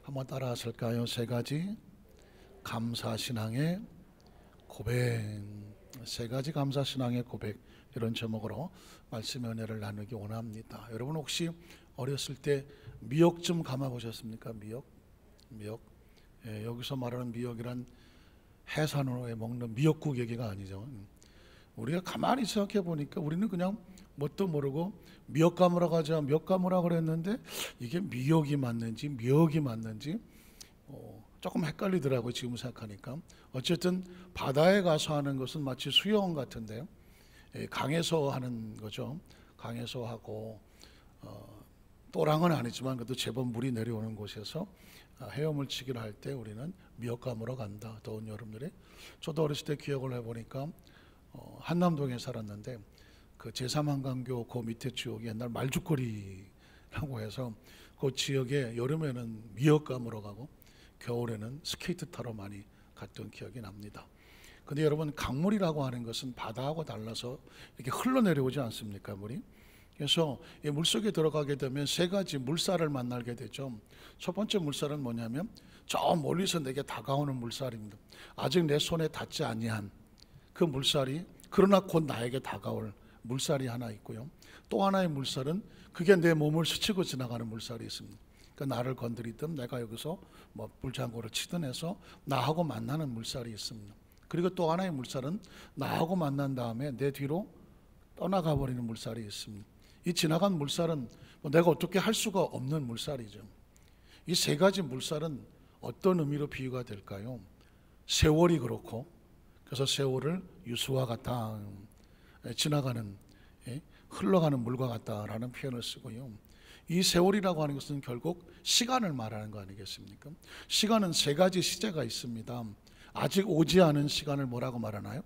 한번 따라 하실까요? 세 가지 감사신앙의 고백. 세 가지 감사신앙의 고백, 이런 제목으로 말씀의 은혜를 나누기 원합니다. 여러분 혹시 어렸을 때 미역 좀 감아보셨습니까? 미역. 여기서 말하는 미역이란 해산으로 먹는 미역국 얘기가 아니죠. 우리가 가만히 생각해 보니까 우리는 그냥 뭣도 모르고 미역 감으러 가자, 미역 감으라 그랬는데 이게 미역이 맞는지 미역이 맞는지 조금 헷갈리더라고요. 지금 생각하니까. 어쨌든 바다에 가서 하는 것은 마치 수영 같은데요, 강에서 하는 거죠. 강에서 하고 또랑은 아니지만 그래도 제법 물이 내려오는 곳에서 헤엄을 치기를 할 때 우리는 미역 감으러 간다. 더운 여름날에. 저도 어렸을 때 기억을 해보니까 한남동에 살았는데 그 제3한강교 그 밑에 지역이 옛날 말죽거리라고 해서 그 지역에 여름에는 미역 감으러 가고 겨울에는 스케이트 타러 많이 갔던 기억이 납니다. 근데 여러분, 강물이라고 하는 것은 바다하고 달라서 이렇게 흘러내려오지 않습니까? 물이. 그래서 이 물속에 들어가게 되면 세 가지 물살을 만나게 되죠. 첫 번째 물살은 뭐냐면 저 멀리서 내게 다가오는 물살입니다. 아직 내 손에 닿지 아니한 그 물살이, 그러나 곧 나에게 다가올 물살이 하나 있고요. 또 하나의 물살은 그게 내 몸을 스치고 지나가는 물살이 있습니다. 그러니까 나를 건드리든 내가 여기서 뭐 물장구를 치든 해서 나하고 만나는 물살이 있습니다. 그리고 또 하나의 물살은 나하고 만난 다음에 내 뒤로 떠나가 버리는 물살이 있습니다. 이 지나간 물살은 내가 어떻게 할 수가 없는 물살이죠. 이 세 가지 물살은 어떤 의미로 비유가 될까요? 세월이 그렇고, 그래서 세월을 유수와 같다, 지나가는, 흘러가는 물과 같다라는 표현을 쓰고요. 이 세월이라고 하는 것은 결국 시간을 말하는 거 아니겠습니까? 시간은 세 가지 시제가 있습니다. 아직 오지 않은 시간을 뭐라고 말하나요?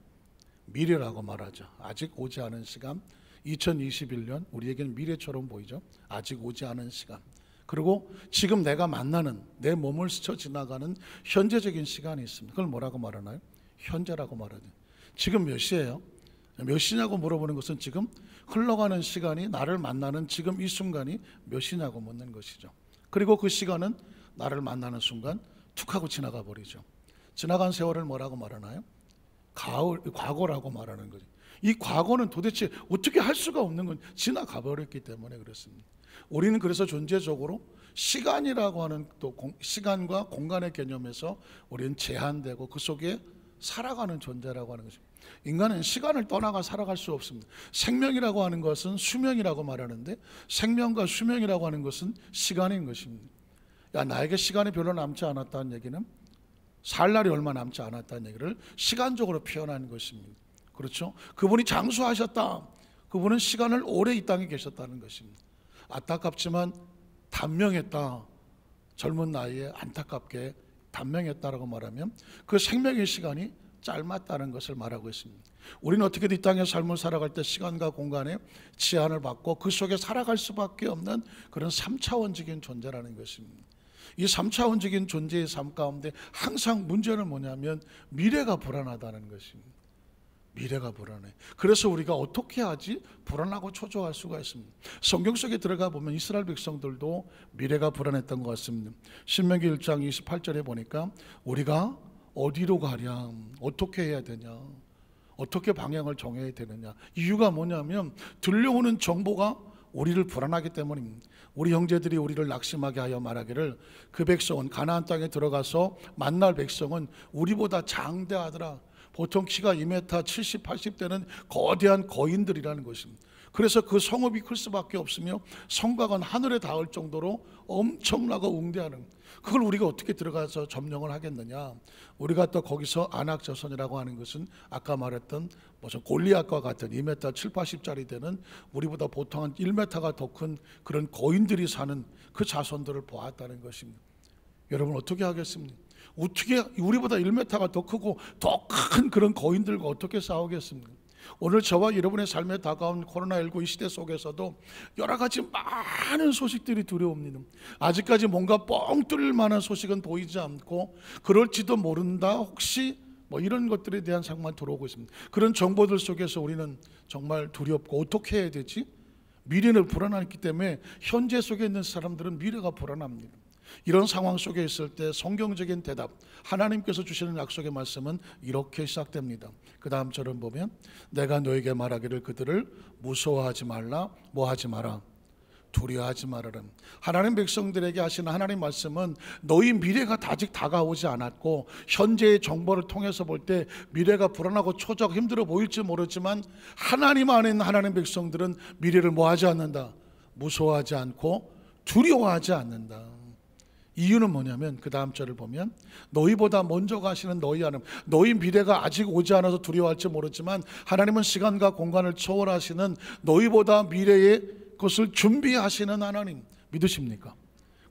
미래라고 말하죠. 아직 오지 않은 시간, 2021년, 우리에게는 미래처럼 보이죠. 아직 오지 않은 시간. 그리고 지금 내가 만나는, 내 몸을 스쳐 지나가는 현재적인 시간이 있습니다. 그걸 뭐라고 말하나요? 현재라고 말하죠. 지금 몇 시예요? 몇 시냐고 물어보는 것은 지금 흘러가는 시간이, 나를 만나는 지금 이 순간이 몇 시냐고 묻는 것이죠. 그리고 그 시간은 나를 만나는 순간 툭 하고 지나가 버리죠. 지나간 세월을 뭐라고 말하나요? 과거라고 말하는 거죠. 이 과거는 도대체 어떻게 할 수가 없는 건 지나가 버렸기 때문에 그렇습니다. 우리는 그래서 존재적으로 시간이라고 하는, 또 시간과 공간의 개념에서 우리는 제한되고 그 속에 살아가는 존재라고 하는 것입니다. 인간은 시간을 떠나가 살아갈 수 없습니다. 생명이라고 하는 것은 수명이라고 말하는데, 생명과 수명이라고 하는 것은 시간인 것입니다. 나에게 시간이 별로 남지 않았다는 얘기는 살 날이 얼마 남지 않았다는 얘기를 시간적으로 표현하는 것입니다. 그렇죠? 그분이 장수하셨다. 그분은 시간을 오래 이 땅에 계셨다는 것입니다. 안타깝지만 단명했다. 젊은 나이에 안타깝게 단명했다라고 말하면 그 생명의 시간이 짧았다는 것을 말하고 있습니다. 우리는 어떻게든 이 땅의 삶을 살아갈 때 시간과 공간에 제한을 받고 그 속에 살아갈 수밖에 없는 그런 3차원적인 존재라는 것입니다. 이 3차원적인 존재의 삶 가운데 항상 문제는 뭐냐면 미래가 불안하다는 것입니다. 미래가 불안해. 그래서 우리가 어떻게 하지? 불안하고 초조할 수가 있습니다. 성경 속에 들어가 보면 이스라엘 백성들도 미래가 불안했던 것 같습니다. 신명기 1장 28절에 보니까 우리가 어디로 가랴, 어떻게 해야 되냐, 어떻게 방향을 정해야 되느냐. 이유가 뭐냐면 들려오는 정보가 우리를 불안하기 때문입니다. 우리 형제들이 우리를 낙심하게 하여 말하기를 그 백성은, 가나안 땅에 들어가서 만날 백성은 우리보다 장대하더라. 보통 키가 2m 70, 80대는 거대한 거인들이라는 것입니다. 그래서 그 성읍이 클 수밖에 없으며 성곽은 하늘에 닿을 정도로 엄청나고 웅대하는, 그걸 우리가 어떻게 들어가서 점령을 하겠느냐. 우리가 또 거기서 안악자손이라고 하는 것은 아까 말했던 무슨 골리앗과 같은 2m 7, 80짜리 되는, 우리보다 보통 한 1m가 더 큰 그런 거인들이 사는 그 자손들을 보았다는 것입니다. 여러분 어떻게 하겠습니까? 어떻게 우리보다 1m가 더 크고 더 큰 그런 거인들과 어떻게 싸우겠습니까? 오늘 저와 여러분의 삶에 다가온 코로나19 이 시대 속에서도 여러 가지 많은 소식들이 두려웁니다. 아직까지 뭔가 뻥 뚫릴 만한 소식은 보이지 않고, 그럴지도 모른다, 혹시 뭐 이런 것들에 대한 상황만 들어오고 있습니다. 그런 정보들 속에서 우리는 정말 두렵고 어떻게 해야 되지? 미래는 불안하기 때문에 현재 속에 있는 사람들은 미래가 불안합니다. 이런 상황 속에 있을 때 성경적인 대답, 하나님께서 주시는 약속의 말씀은 이렇게 시작됩니다. 그 다음 절을 보면 내가 너에게 말하기를 그들을 무서워하지 말라, 뭐하지 마라, 두려워하지 말아라. 하나님 백성들에게 하시는 하나님 말씀은 너희 미래가 아직 다가오지 않았고 현재의 정보를 통해서 볼 때 미래가 불안하고 초조하고 힘들어 보일지 모르지만 하나님 안에 있는 하나님 백성들은 미래를 뭐하지 않는다, 무서워하지 않고 두려워하지 않는다. 이유는 뭐냐면 그 다음 절을 보면 너희보다 먼저 가시는 너희 하나님, 너희 미래가 아직 오지 않아서 두려워할지 모르지만 하나님은 시간과 공간을 초월하시는 너희보다 미래의 것을 준비하시는 하나님, 믿으십니까?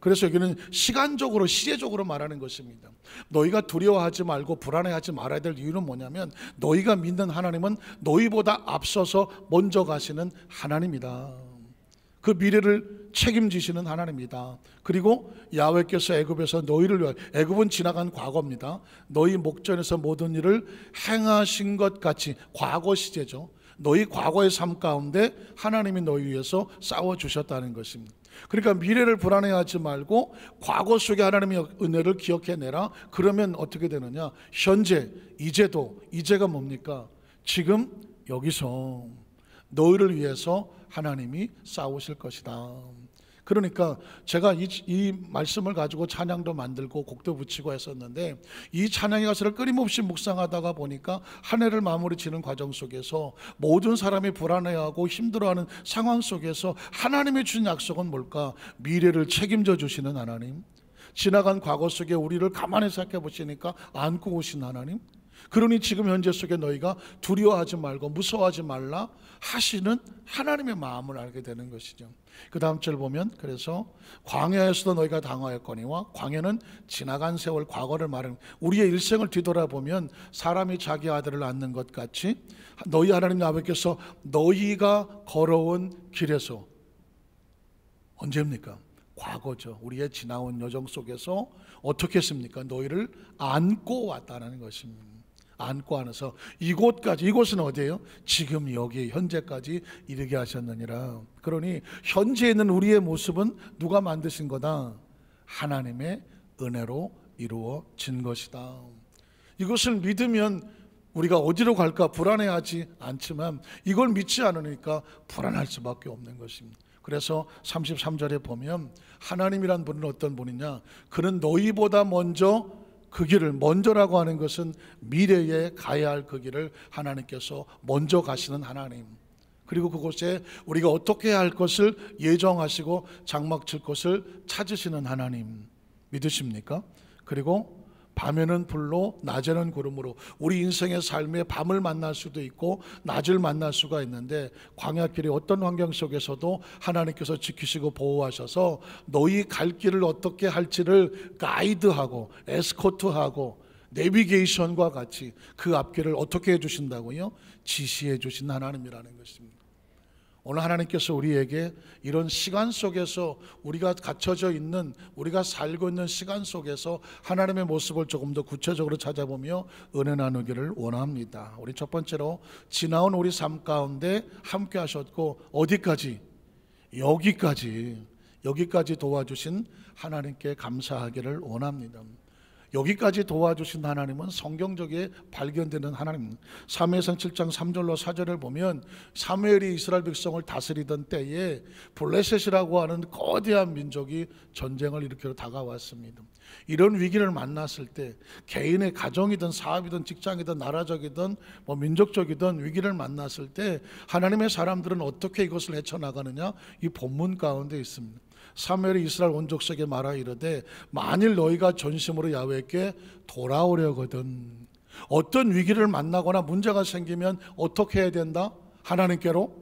그래서 여기는 시간적으로 시제적으로 말하는 것입니다. 너희가 두려워하지 말고 불안해하지 말아야 될 이유는 뭐냐면 너희가 믿는 하나님은 너희보다 앞서서 먼저 가시는 하나님이다. 그 미래를 책임지시는 하나님이다. 그리고 야훼께서 애굽에서 너희를 위하여, 애굽은 지나간 과거입니다. 너희 목전에서 모든 일을 행하신 것 같이, 과거 시제죠. 너희 과거의 삶 가운데 하나님이 너희 위해서 싸워주셨다는 것입니다. 그러니까 미래를 불안해하지 말고 과거 속에 하나님의 은혜를 기억해내라. 그러면 어떻게 되느냐, 현재, 이제가 뭡니까? 지금 여기서 너희를 위해서 하나님이 싸우실 것이다. 그러니까 제가 이 말씀을 가지고 찬양도 만들고 곡도 붙이고 했었는데 이 찬양의 가사를 끊임없이 묵상하다가 보니까 한 해를 마무리 지는 과정 속에서 모든 사람이 불안해하고 힘들어하는 상황 속에서 하나님이 준 약속은 뭘까? 미래를 책임져 주시는 하나님, 지나간 과거 속에 우리를 가만히 생각해 보시니까 안고 오신 하나님, 그러니 지금 현재 속에 너희가 두려워하지 말고 무서워하지 말라 하시는 하나님의 마음을 알게 되는 것이죠. 그 다음 절 보면 그래서 광야에서도 너희가 당하였거니와, 광야는 지나간 세월 과거를 말하는, 우리의 일생을 뒤돌아보면 사람이 자기 아들을 낳는 것 같이 너희 하나님 아버지께서 너희가 걸어온 길에서, 언제입니까? 과거죠. 우리의 지나온 여정 속에서 어떻게 했습니까? 너희를 안고 왔다는 것입니다. 안고 안아서 이곳까지, 이곳은 어디예요? 지금 여기 현재까지 이르게 하셨느니라. 그러니 현재 있는 우리의 모습은 누가 만드신 거다? 하나님의 은혜로 이루어진 것이다. 이것을 믿으면 우리가 어디로 갈까 불안해하지 않지만 이걸 믿지 않으니까 불안할 수밖에 없는 것입니다. 그래서 33절에 보면 하나님이란 분은 어떤 분이냐? 그는 너희보다 먼저 그 길을, 먼저라고 하는 것은 미래에 가야 할 그 길을 하나님께서 먼저 가시는 하나님, 그리고 그곳에 우리가 어떻게 해야 할 것을 예정하시고 장막 칠 것을 찾으시는 하나님, 믿으십니까? 그리고 밤에는 불로 낮에는 구름으로, 우리 인생의 삶에 밤을 만날 수도 있고 낮을 만날 수가 있는데 광야길의 어떤 환경 속에서도 하나님께서 지키시고 보호하셔서 너희 갈 길을 어떻게 할지를 가이드하고 에스코트하고 내비게이션과 같이 그 앞길을 어떻게 해주신다고요? 지시해 주신 하나님이라는 것입니다. 오늘 하나님께서 우리에게 이런 시간 속에서 우리가 갇혀져 있는, 우리가 살고 있는 시간 속에서 하나님의 모습을 조금 더 구체적으로 찾아보며 은혜 나누기를 원합니다. 우리 첫 번째로 지나온 우리 삶 가운데 함께 하셨고 어디까지? 여기까지 도와주신 하나님께 감사하기를 원합니다. 여기까지 도와주신 하나님은 성경적에 발견되는 하나님. 사무엘상 7장 3절로 4절을 보면 사무엘이 이스라엘 백성을 다스리던 때에 블레셋이라고 하는 거대한 민족이 전쟁을 일으키러 다가왔습니다. 이런 위기를 만났을 때 개인의 가정이든 사업이든 직장이든 나라적이든 민족적이든 위기를 만났을 때 하나님의 사람들은 어떻게 이것을 헤쳐나가느냐? 이 본문 가운데 있습니다. 사무엘이 이스라엘 온 족속에 말하 이르되 만일 너희가 전심으로 야훼께 돌아오려거든, 어떤 위기를 만나거나 문제가 생기면 어떻게 해야 된다? 하나님께로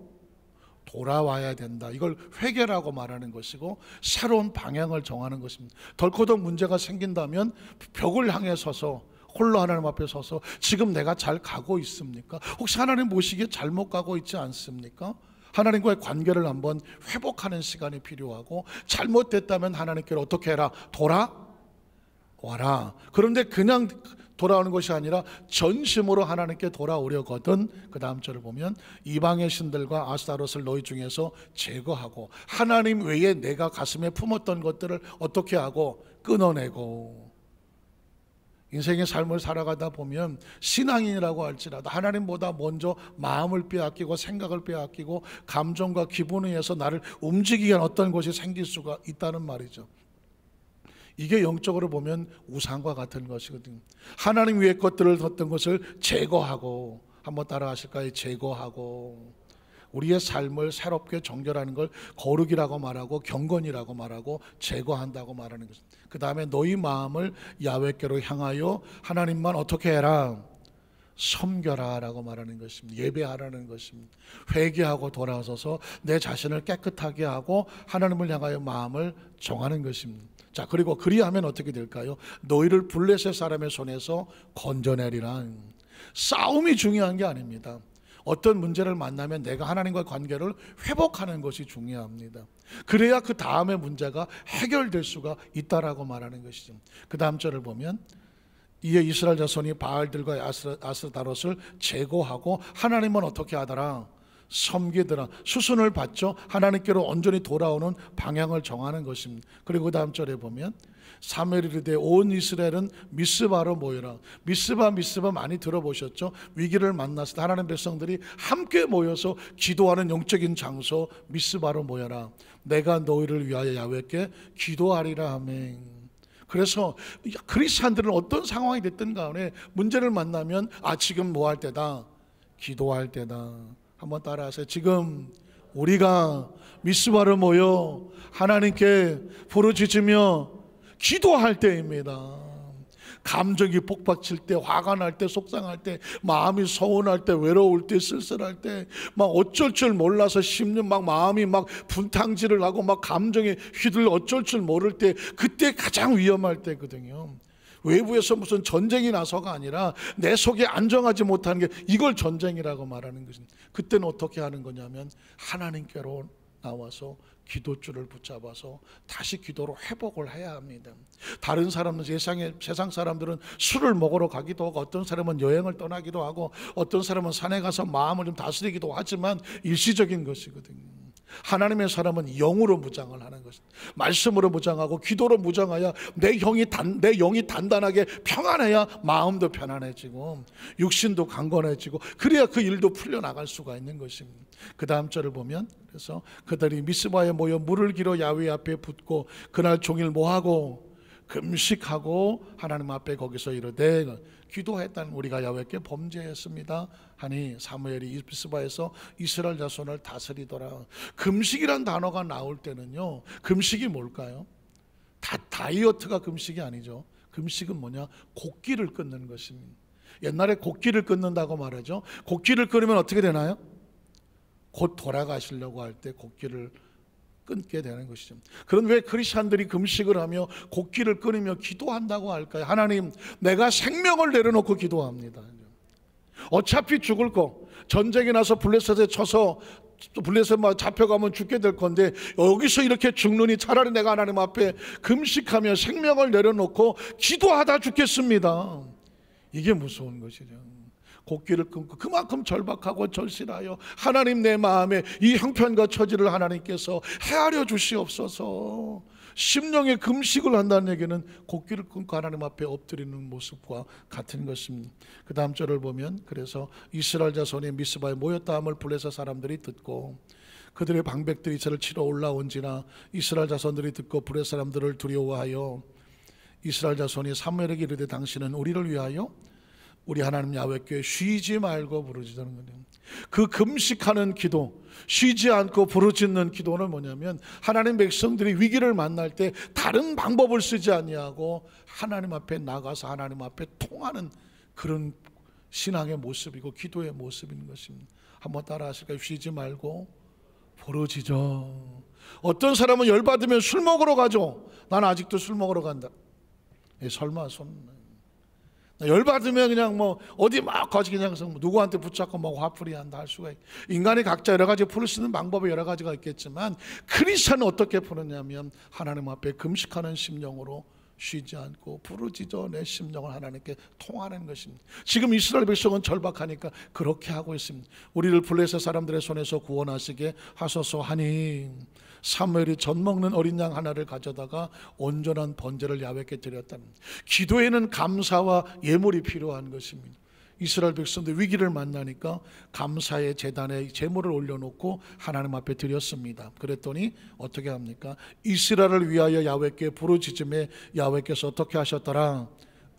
돌아와야 된다. 이걸 회개라고 말하는 것이고 새로운 방향을 정하는 것입니다. 덜커덕 문제가 생긴다면 벽을 향해 서서 홀로 하나님 앞에 서서 지금 내가 잘 가고 있습니까? 혹시 하나님 보시기에 잘못 가고 있지 않습니까? 하나님과의 관계를 한번 회복하는 시간이 필요하고 잘못됐다면 하나님께로 어떻게 해라? 돌아와라. 그런데 그냥 돌아오는 것이 아니라 전심으로 하나님께 돌아오려거든. 그 다음 절을 보면 이방의 신들과 아스타롯을 너희 중에서 제거하고 하나님 외에 내가 가슴에 품었던 것들을 어떻게 하고 끊어내고, 인생의 삶을 살아가다 보면 신앙인이라고 할지라도 하나님보다 먼저 마음을 빼앗기고 생각을 빼앗기고 감정과 기분에 의해서 나를 움직이게 하는 어떤 것이 생길 수가 있다는 말이죠. 이게 영적으로 보면 우상과 같은 것이거든요. 하나님 위의 것들을 뒀던 것을 제거하고, 한번 따라 하실까요? 제거하고, 우리의 삶을 새롭게 정결하는 걸 거룩이라고 말하고 경건이라고 말하고 제거한다고 말하는 것입니다. 그 다음에 너희 마음을 야훼께로 향하여 하나님만 어떻게 해라? 섬겨라 라고 말하는 것입니다. 예배하라는 것입니다. 회개하고 돌아서서 내 자신을 깨끗하게 하고 하나님을 향하여 마음을 정하는 것입니다. 자, 그리고 그리하면 어떻게 될까요? 너희를 블레셋 사람의 손에서 건져내리라. 싸움이 중요한 게 아닙니다. 어떤 문제를 만나면 내가 하나님과의 관계를 회복하는 것이 중요합니다. 그래야 그 다음의 문제가 해결될 수가 있다라고 말하는 것이죠. 그 다음 절을 보면 이에 이스라엘 자손이 바알들과 아스타롯을 제거하고 하나님은 어떻게 하더라? 섬기더라. 수순을 받죠. 하나님께로 온전히 돌아오는 방향을 정하는 것입니다. 그리고 그 다음 절에 보면 사무엘이 이르되 온 이스라엘은 미스바로 모여라. 미스바 많이 들어보셨죠? 위기를 만났을 때 하나님 백성들이 함께 모여서 기도하는 영적인 장소 미스바로 모여라. 내가 너희를 위하여 야훼께 기도하리라 하매. 그래서 그리스도인들은 어떤 상황이 됐든 간에 문제를 만나면 지금 뭐 할 때다? 기도할 때다. 한번 따라하세요. 지금 우리가 미스바로 모여 하나님께 부르짖으며 기도할 때입니다. 감정이 폭받칠 때, 화가 날 때, 속상할 때, 마음이 서운할 때, 외로울 때, 쓸쓸할 때, 막 어쩔 줄 몰라서 막 마음이 막 분탕질을 하고 막 감정에 휘둘러 어쩔 줄 모를 때, 그때 가장 위험할 때거든요. 외부에서 무슨 전쟁이 나서가 아니라 내 속에 안정하지 못하는 게 이걸 전쟁이라고 말하는 것입니다. 그때는 어떻게 하는 거냐면 하나님께로 나와서 기도줄을 붙잡아서 다시 기도로 회복을 해야 합니다. 다른 사람은 세상 사람들은 술을 먹으러 가기도 하고 어떤 사람은 여행을 떠나기도 하고 어떤 사람은 산에 가서 마음을 좀 다스리기도 하지만 일시적인 것이거든요. 하나님의 사람은 영으로 무장을 하는 것입니다. 말씀으로 무장하고 기도로 무장해야 내 영이 단단하게 평안해야 마음도 편안해지고 육신도 강건해지고 그래야 그 일도 풀려나갈 수가 있는 것입니다. 그 다음 절을 보면 그래서 그들이 미스바에 모여 물을 길어 야훼 앞에 붓고 그날 종일 뭐하고 금식하고 하나님 앞에 거기서 이르되 기도했다는 우리가 야훼께 범죄했습니다 하니 사무엘이 미스바에서 이스라엘 자손을 다스리더라. 금식이란 단어가 나올 때는요, 금식이 뭘까요? 다이어트가 금식이 아니죠. 금식은 뭐냐? 곡기를 끊는 것입니다. 옛날에 곡기를 끊는다고 말하죠. 곡기를 끊으면 어떻게 되나요? 곧 돌아가시려고 할 때 곡기를 끊게 되는 것이죠. 그럼 왜 크리스찬들이 금식을 하며 곡기를 끊으며 기도한다고 할까요? 하나님, 내가 생명을 내려놓고 기도합니다. 어차피 죽을 거, 전쟁이 나서 블레셋에 쳐서 블레셋 잡혀가면 죽게 될 건데 여기서 이렇게 죽느니 차라리 내가 하나님 앞에 금식하며 생명을 내려놓고 기도하다 죽겠습니다. 이게 무서운 것이죠. 곡기를 끊고 그만큼 절박하고 절실하여 하나님, 내 마음에 이 형편과 처지를 하나님께서 헤아려 주시옵소서. 심령의 금식을 한다는 얘기는 곡기를 끊고 하나님 앞에 엎드리는 모습과 같은 것입니다. 그 다음 절을 보면 그래서 이스라엘 자손이 미스바에 모였다 함을 블레셋 사람들이 듣고 그들의 방백들이 이스라엘을 치러 올라온지나 이스라엘 자손들이 듣고 블레셋 사람들을 두려워하여 이스라엘 자손이 사무엘에게 이르되 당신은 우리를 위하여 우리 하나님 야훼께 쉬지 말고 부르짖는 거예요. 그 금식하는 기도, 쉬지 않고 부르짖는 기도는 뭐냐면 하나님 백성들이 위기를 만날 때 다른 방법을 쓰지 아니하고 하나님 앞에 나가서 하나님 앞에 통하는 그런 신앙의 모습이고 기도의 모습인 것입니다. 한번 따라 하실까요? 쉬지 말고 부르짖어. 어떤 사람은 열받으면 술 먹으러 가죠. 난 아직도 술 먹으러 간다. 설마 열받으면 그냥 뭐 어디 막 가지 그냥 누구한테 붙잡고 막 화풀이한다 할 수가 있고, 인간이 각자 여러 가지 풀 수 있는 방법이 여러 가지가 있겠지만 크리스천은 어떻게 푸느냐면 하나님 앞에 금식하는 심령으로 쉬지 않고 부르짖어 내 심령을 하나님께 통하는 것입니다. 지금 이스라엘 백성은 절박하니까 그렇게 하고 있습니다. 우리를 블레셋 사람들의 손에서 구원하시게 하소서 하니 사무엘이 젖 먹는 어린 양 하나를 가져다가 온전한 번제를 야훼께 드렸다는, 기도에는 감사와 예물이 필요한 것입니다. 이스라엘 백성들 위기를 만나니까 감사의 제단에 제물을 올려놓고 하나님 앞에 드렸습니다. 그랬더니 어떻게 합니까? 이스라엘을 위하여 야훼께 부르짖음에 야훼께서 어떻게 하셨더라?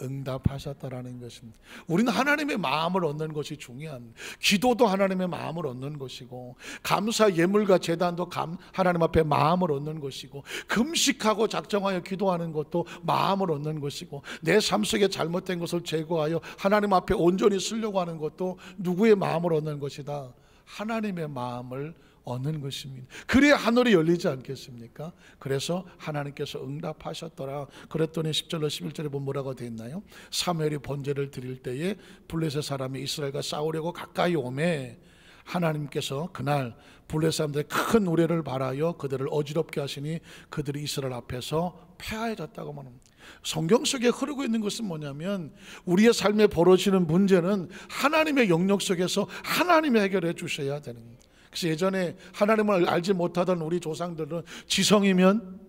응답하셨다라는 것입니다. 우리는 하나님의 마음을 얻는 것이 중요합니다. 기도도 하나님의 마음을 얻는 것이고, 감사 예물과 제단도 하나님 앞에 마음을 얻는 것이고, 금식하고 작정하여 기도하는 것도 마음을 얻는 것이고, 내 삶 속에 잘못된 것을 제거하여 하나님 앞에 온전히 쓰려고 하는 것도 누구의 마음을 얻는 것이다? 하나님의 마음을 얻는 것입니다. 그래야 하늘이 열리지 않겠습니까? 그래서 하나님께서 응답하셨더라. 그랬더니 10절로 11절에 보면 뭐라고 되어 있나요? 사무엘이 번제를 드릴 때에 블레셋 사람이 이스라엘과 싸우려고 가까이 오매 하나님께서 그날 블레셋 사람들의 큰 노래를 발하여 그들을 어지럽게 하시니 그들이 이스라엘 앞에서 패하여졌다고 말합니다. 성경 속에 흐르고 있는 것은 뭐냐면, 우리의 삶에 벌어지는 문제는 하나님의 영역 속에서 하나님이 해결해 주셔야 되는 겁니다. 그래서 예전에 하나님을 알지 못하던 우리 조상들은 지성이면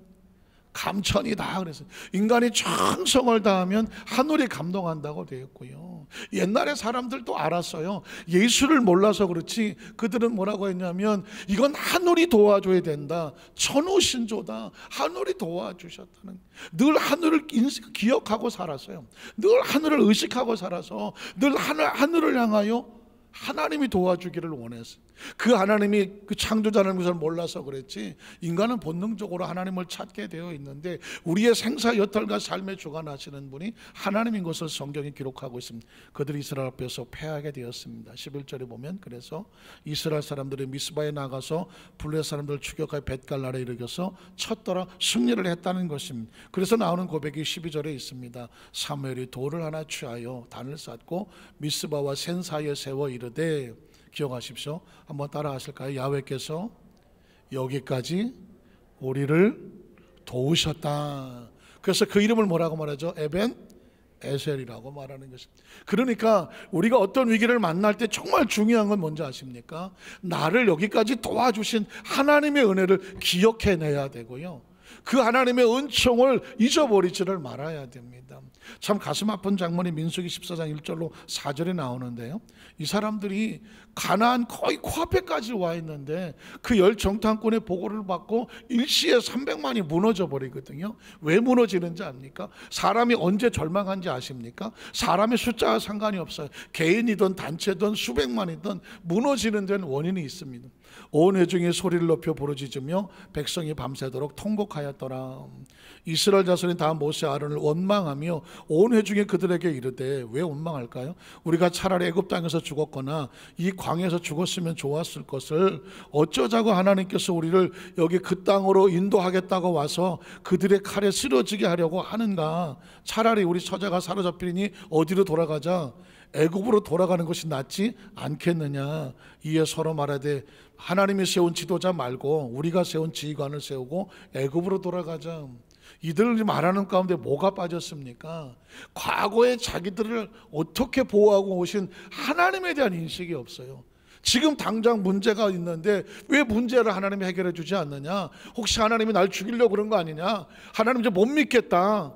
감천이다 그래서 인간이 충성을 다하면 하늘이 감동한다고 되었고요. 옛날에 사람들도 알았어요. 예수를 몰라서 그렇지 그들은 뭐라고 했냐면, 이건 하늘이 도와줘야 된다, 천우신조다, 하늘이 도와주셨다는, 늘 하늘을 기억하고 살았어요. 늘 하늘을 의식하고 살아서 늘 하늘을 향하여 하나님이 도와주기를 원했어요. 그 하나님이 그 창조자라는 것을 몰라서 그랬지, 인간은 본능적으로 하나님을 찾게 되어 있는데, 우리의 생사 여탈과 삶에 주관하시는 분이 하나님인 것을 성경이 기록하고 있습니다. 그들이 이스라엘 앞에서 패하게 되었습니다. 11절에 보면, 그래서 이스라엘 사람들이 미스바에 나가서 블레셋 사람들을 추격하여 벳갈날에 이르러서 쳤더라, 승리를 했다는 것입니다. 그래서 나오는 고백이 12절에 있습니다. 사무엘이 돌을 하나 취하여 단을 쌓고 미스바와 센 사이에 세워 이르되, 기억하십시오. 한번 따라 하실까요? 야훼께서 여기까지 우리를 도우셨다. 그래서 그 이름을 뭐라고 말하죠? 에벤 에셀이라고 말하는 것입니다. 그러니까 우리가 어떤 위기를 만날 때 정말 중요한 건 뭔지 아십니까? 나를 여기까지 도와주신 하나님의 은혜를 기억해내야 되고요, 그 하나님의 은총을 잊어버리지를 말아야 됩니다. 참 가슴 아픈 장면이 민수기 14장 1절로 4절에 나오는데요, 이 사람들이 가나안 거의 코앞에까지 와 있는데 그 열 정탐꾼의 보고를 받고 일시에 300만이 무너져 버리거든요. 왜 무너지는지 압니까? 사람이 언제 절망한지 아십니까? 사람의 숫자와 상관이 없어요. 개인이든 단체든 수백만이든 무너지는 데는 원인이 있습니다. 온 회중이 소리를 높여 부르짖으며 백성이 밤새도록 통곡하였더라. 이스라엘 자손이 다 모세 아론을 원망하며 온 회중이 그들에게 이르되, 왜 원망할까요? 우리가 차라리 애굽 땅에서 죽었거나 이 광야에서 죽었으면 좋았을 것을 어쩌자고 하나님께서 우리를 여기 그 땅으로 인도하겠다고 와서 그들의 칼에 쓰러지게 하려고 하는가? 차라리 우리 처자가 사로잡히니 어디로 돌아가자? 애굽으로 돌아가는 것이 낫지 않겠느냐? 이에 서로 말하되, 하나님이 세운 지도자 말고 우리가 세운 지휘관을 세우고 애굽으로 돌아가자. 이들을 말하는 가운데 뭐가 빠졌습니까? 과거에 자기들을 어떻게 보호하고 오신 하나님에 대한 인식이 없어요. 지금 당장 문제가 있는데 왜 문제를 하나님이 해결해 주지 않느냐? 혹시 하나님이 날 죽이려고 그런 거 아니냐? 하나님 이제 못 믿겠다.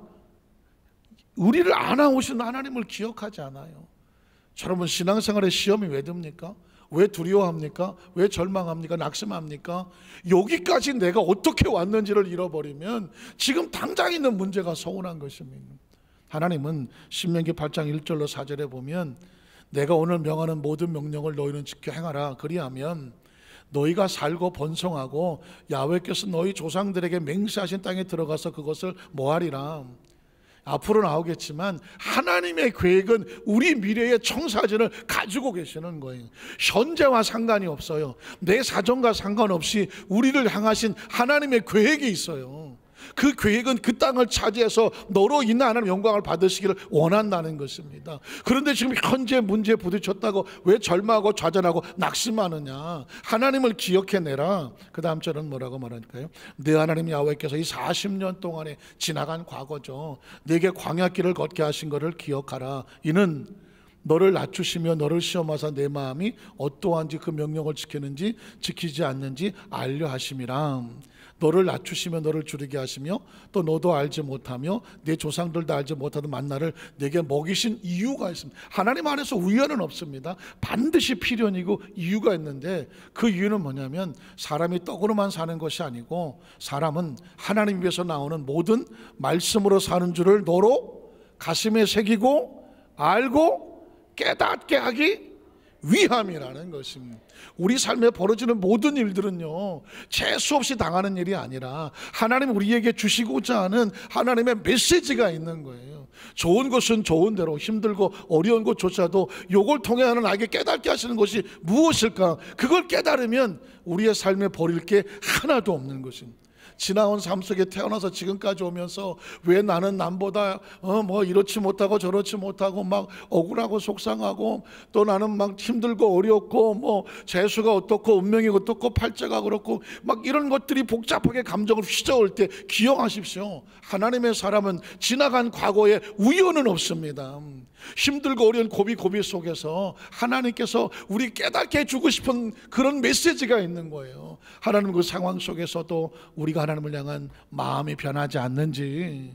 우리를 안아오신 하나님을 기억하지 않아요. 여러분, 신앙생활에 시험이 왜 듭니까? 왜 두려워합니까? 왜 절망합니까? 낙심합니까? 여기까지 내가 어떻게 왔는지를 잃어버리면 지금 당장 있는 문제가 서운한 것입니다. 하나님은 신명기 8장 1절로 4절에 보면, 내가 오늘 명하는 모든 명령을 너희는 지켜 행하라. 그리하면 너희가 살고 번성하고 야훼께서 너희 조상들에게 맹세하신 땅에 들어가서 그것을 뭐하리라. 앞으로 나오겠지만 하나님의 계획은 우리 미래의 청사진을 가지고 계시는 거예요. 현재와 상관이 없어요. 내 사정과 상관없이 우리를 향하신 하나님의 계획이 있어요. 그 계획은 그 땅을 차지해서 너로 인해 하나님 영광을 받으시기를 원한다는 것입니다. 그런데 지금 현재 문제에 부딪혔다고 왜 절망하고 좌절하고 낙심하느냐? 하나님을 기억해내라. 그 다음 절은 뭐라고 말할까요? 내 하나님 야훼께서 이 40년 동안에 지나간 과거죠. 내게 광야길을 걷게 하신 것을 기억하라. 이는 너를 낮추시며 너를 시험하사 내 마음이 어떠한지 그 명령을 지키는지 지키지 않는지 알려 하심이라. 너를 낮추시며 너를 줄이게 하시며 또 너도 알지 못하며 내 조상들도 알지 못하던 만나를 내게 먹이신 이유가 있습니다. 하나님 안에서 우연은 없습니다. 반드시 필연이고 이유가 있는데, 그 이유는 뭐냐면 사람이 떡으로만 사는 것이 아니고 사람은 하나님 위에서 나오는 모든 말씀으로 사는 줄을 너로 가슴에 새기고 알고 깨닫게 하기 위함이라는 것입니다. 우리 삶에 벌어지는 모든 일들은요, 재수 없이 당하는 일이 아니라 하나님 우리에게 주시고자 하는 하나님의 메시지가 있는 거예요. 좋은 것은 좋은 대로, 힘들고 어려운 것조차도 요걸 통해 하는 나에게 깨닫게 하시는 것이 무엇일까? 그걸 깨달으면 우리의 삶에 버릴 게 하나도 없는 것입니다. 지나온 삶 속에 태어나서 지금까지 오면서 왜 나는 남보다 뭐 이렇지 못하고 저렇지 못하고 막 억울하고 속상하고, 또 나는 막 힘들고 어렵고 뭐 재수가 어떻고 운명이 어떻고 팔자가 그렇고 막 이런 것들이 복잡하게 감정을 휘저을 때 기억하십시오. 하나님의 사람은 지나간 과거에 우연은 없습니다. 힘들고 어려운 고비 속에서 하나님께서 우리 깨닫게 해주고 싶은 그런 메시지가 있는 거예요. 하나님 그 상황 속에서도 우리가 하나님을 향한 마음이 변하지 않는지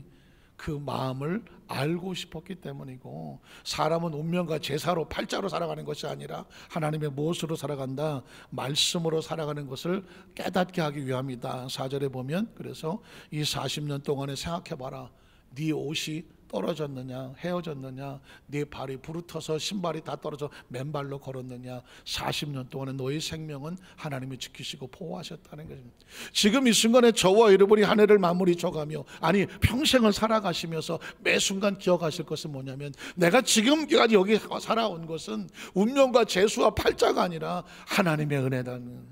그 마음을 알고 싶었기 때문이고, 사람은 운명과 제사로 팔자로 살아가는 것이 아니라 하나님의 무엇으로 살아간다? 말씀으로 살아가는 것을 깨닫게 하기 위함이다. 4절에 보면 그래서 이 40년 동안에 생각해봐라. 네 옷이 떨어졌느냐, 헤어졌느냐, 네 발이 부르터서 신발이 다 떨어져 맨발로 걸었느냐, 40년 동안에 너의 생명은 하나님이 지키시고 보호하셨다는 것입니다. 지금 이 순간에 저와 여러분이 한 해를 마무리 져가며, 아니 평생을 살아가시면서 매 순간 기억하실 것은 뭐냐면, 내가 지금까지 여기 살아온 것은 운명과 재수와 팔자가 아니라 하나님의 은혜다는,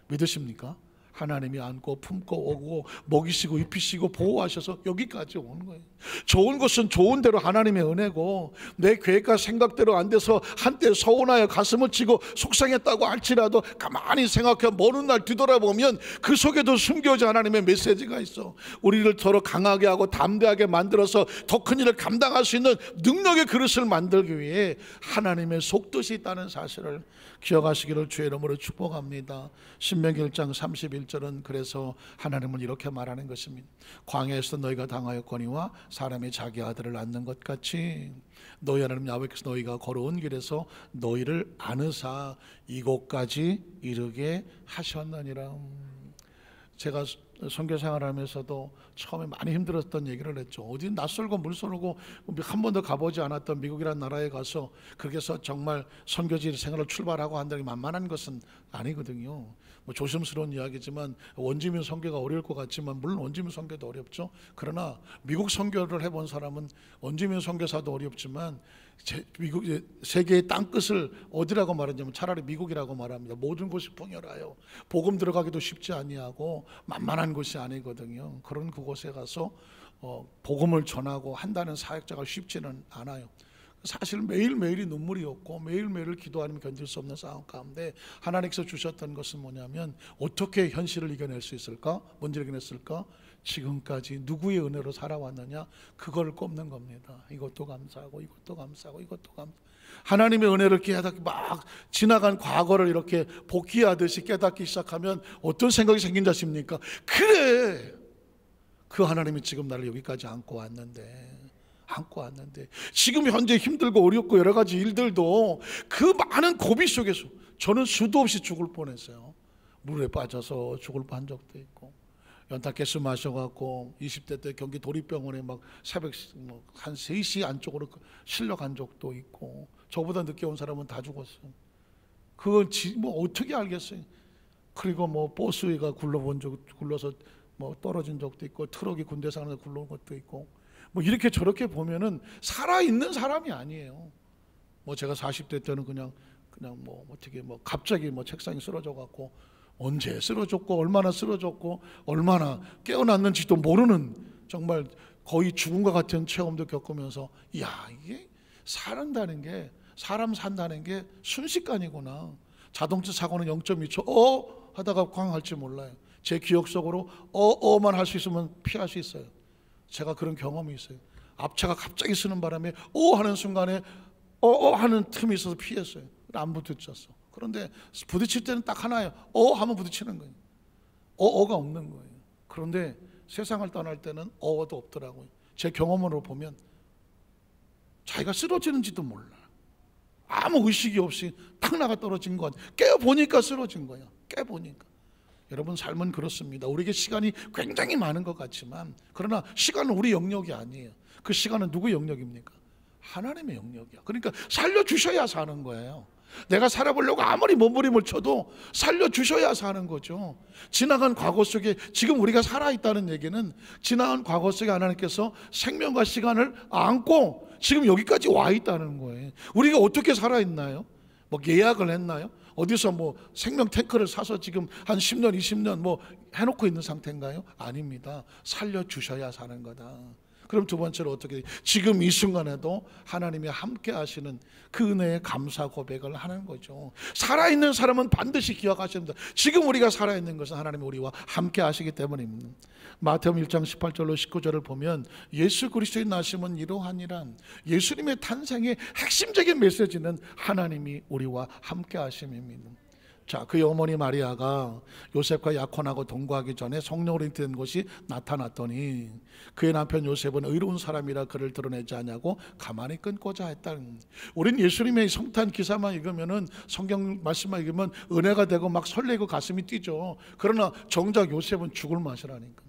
믿으십니까? 하나님이 안고 품고 오고 먹이시고 입히시고 보호하셔서 여기까지 오는 거예요. 좋은 것은 좋은 대로 하나님의 은혜고, 내 계획과 생각대로 안 돼서 한때 서운하여 가슴을 치고 속상했다고 할지라도 가만히 생각해 먼 훗날 뒤돌아보면 그 속에도 숨겨진 하나님의 메시지가 있어. 우리를 더러 강하게 하고 담대하게 만들어서 더 큰 일을 감당할 수 있는 능력의 그릇을 만들기 위해 하나님의 속뜻이 있다는 사실을 기억하시기를 주의 이름으로 축복합니다. 신명기 1장 31절은 그래서 하나님은 이렇게 말하는 것입니다. 광야에서 너희가 당하였거니와 사람이 자기 아들을 낳는 것 같이 너희 하나님 야훼께서 너희가 걸어온 길에서 너희를 안으사 이곳까지 이르게 하셨느니라. 제가 선교 생활하면서도 처음에 많이 힘들었던 얘기를 했죠. 어디 낯설고 물설고 한 번도 가보지 않았던 미국이라는 나라에 가서 거기서 정말 선교지 생활을 출발하고 한다는 게 만만한 것은 아니거든요. 뭐 조심스러운 이야기지만 원주민 선교가 어려울 것 같지만, 물론 원주민 선교도 어렵죠. 그러나 미국 선교를 해본 사람은 원주민 선교사도 어렵지만 미국 세계의 땅끝을 어디라고 말하냐면 차라리 미국이라고 말합니다. 모든 곳이 풍요라요. 복음 들어가기도 쉽지 아니하고 만만한 곳이 아니거든요. 그런 그곳에 가서 복음을 전하고 한다는 사역자가 쉽지는 않아요. 사실 매일매일이 눈물이었고 매일매일을 기도하면 견딜 수 없는 상황 가운데 하나님께서 주셨던 것은 뭐냐면, 어떻게 현실을 이겨낼 수 있을까? 뭔지 이겨냈을까? 지금까지 누구의 은혜로 살아왔느냐, 그걸 꼽는 겁니다. 이것도 감사하고 이것도 감사하고 이것도 감사하고, 하나님의 은혜를 깨닫기, 막 지나간 과거를 이렇게 복귀하듯이 깨닫기 시작하면 어떤 생각이 생긴지 아십니까? 그래, 그 하나님이 지금 나를 여기까지 안고 왔는데 지금 현재 힘들고 어렵고 여러 가지 일들도 그 많은 고비 속에서 저는 수도 없이 죽을 뻔했어요. 물에 빠져서 죽을 뻔한 적도 있고, 연탄가스 마셔갖고 20대 때 경기 도립병원에 막 새벽 한 3시 안쪽으로 실려간 적도 있고, 저보다 늦게 온 사람은 다 죽었어요. 그건 뭐 어떻게 알겠어요. 그리고 뭐 버스가 굴러서 뭐 떨어진 적도 있고, 트럭이 군대상에서 굴러온 것도 있고, 뭐 이렇게 저렇게 보면은 살아있는 사람이 아니에요. 뭐 제가 40대 때는 그냥 뭐 어떻게 뭐 갑자기 뭐 책상이 쓰러져 갖고, 언제 쓰러졌고 얼마나 쓰러졌고 얼마나 깨어났는지도 모르는, 정말 거의 죽음과 같은 체험도 겪으면서, 야, 이게 살아간다는 게, 사람 산다는 게 순식간이구나. 자동차 사고는 0.2초 하다가 꽝 할지 몰라요. 제 기억 속으로 만 할 수 있으면 피할 수 있어요. 제가 그런 경험이 있어요. 앞차가 갑자기 쓰는 바람에 하는 순간에 하는 틈이 있어서 피했어요. 안 부딪혔어. 그런데 부딪힐 때는 딱 하나예요. 하면 부딪히는 거예요. 어가 없는 거예요. 그런데 세상을 떠날 때는 어도 없더라고요. 제 경험으로 보면 자기가 쓰러지는지도 몰라. 아무 의식이 없이 탁 나가 떨어진 것. 깨어보니까 쓰러진 거야. 깨보니까. 여러분, 삶은 그렇습니다. 우리에게 시간이 굉장히 많은 것 같지만, 그러나 시간은 우리 영역이 아니에요. 그 시간은 누구 영역입니까? 하나님의 영역이야. 그러니까 살려주셔야 사는 거예요. 내가 살아보려고 아무리 몸부림을 쳐도 살려주셔야 사는 거죠. 지나간 과거 속에 지금 우리가 살아있다는 얘기는 지나간 과거 속에 하나님께서 생명과 시간을 안고 지금 여기까지 와 있다는 거예요. 우리가 어떻게 살아있나요? 뭐 예약을 했나요? 어디서 뭐 생명 탱크를 사서 지금 한 10년 20년 뭐 해놓고 있는 상태인가요? 아닙니다. 살려주셔야 사는 거다. 그럼 두 번째로 어떻게, 지금 이 순간에도 하나님이 함께 하시는 그 은혜의 감사 고백을 하는 거죠. 살아있는 사람은 반드시 기억하십니다. 지금 우리가 살아있는 것은 하나님이 우리와 함께 하시기 때문입니다. 마태복음 1장 18절로 19절을 보면 예수 그리스도의 나심은 이러하니라. 예수님의 탄생의 핵심적인 메시지는 하나님이 우리와 함께 하심입니다. 자, 그의 어머니 마리아가 요셉과 약혼하고 동거하기 전에 성령으로 잉태된 것이 나타났더니 그의 남편 요셉은 의로운 사람이라 그를 드러내지 않냐고 가만히 끊고자 했다. 우린 예수님의 성탄 기사만 읽으면은, 성경 말씀만 읽으면 은혜가 되고 막 설레고 가슴이 뛰죠. 그러나 정작 요셉은 죽을 맛이라니까.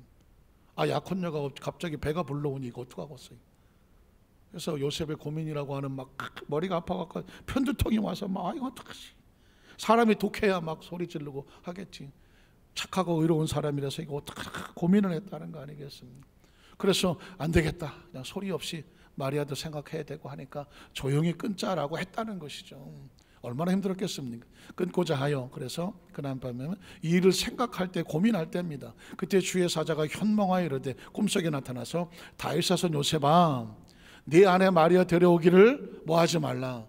약혼녀가 갑자기 배가 불러오니 이거 어떡하겠어요. 그래서 요셉의 고민이라고 하는 막 머리가 아파갖고 편두통이 와서 막 이거 어떡하지. 사람이 독해야 막 소리 지르고 하겠지. 착하고 의로운 사람이라서 이거 어떻게 고민을 했다는 거 아니겠습니까? 그래서 안 되겠다, 그냥 소리 없이 마리아도 생각해야 되고 하니까 조용히 끊자라고 했다는 것이죠. 얼마나 힘들었겠습니까? 끊고자 하여. 그래서 그날 밤에 이 일을 생각할 때, 고민할 때입니다. 그때 주의 사자가 현몽하여 이르되, 꿈속에 나타나서 다윗 사손 요셉아, 네 아내 마리아 데려오기를 뭐하지 말라,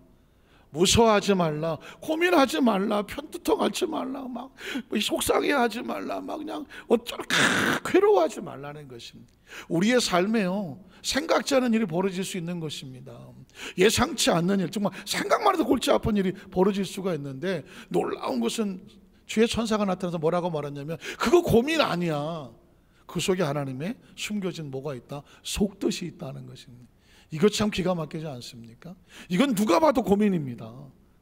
무서워하지 말라, 고민하지 말라, 편두통 앓지 말라, 막 속상해하지 말라, 막 그냥 어쩔까 괴로워하지 말라는 것입니다. 우리의 삶에요, 생각지 않은 일이 벌어질 수 있는 것입니다. 예상치 않는 일, 정말 생각만 해도 골치 아픈 일이 벌어질 수가 있는데, 놀라운 것은 주의 천사가 나타나서 뭐라고 말했냐면, 그거 고민 아니야. 그 속에 하나님의 숨겨진 뭐가 있다? 속뜻이 있다는 것입니다. 이거 참 기가 막히지 않습니까? 이건 누가 봐도 고민입니다.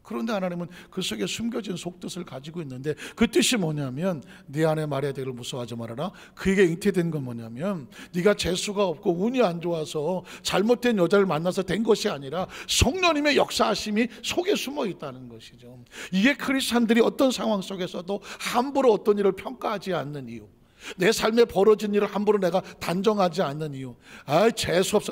그런데 하나님은 그 속에 숨겨진 속뜻을 가지고 있는데, 그 뜻이 뭐냐면, 네 아내 마리아 되기를 무서워하지 말아라. 그에게 잉태된 건 뭐냐면, 네가 재수가 없고 운이 안 좋아서 잘못된 여자를 만나서 된 것이 아니라 성령님의 역사하심이 속에 숨어 있다는 것이죠. 이게 크리스찬들이 어떤 상황 속에서도 함부로 어떤 일을 평가하지 않는 이유, 내 삶에 벌어진 일을 함부로 내가 단정하지 않는 이유, 재수 없어,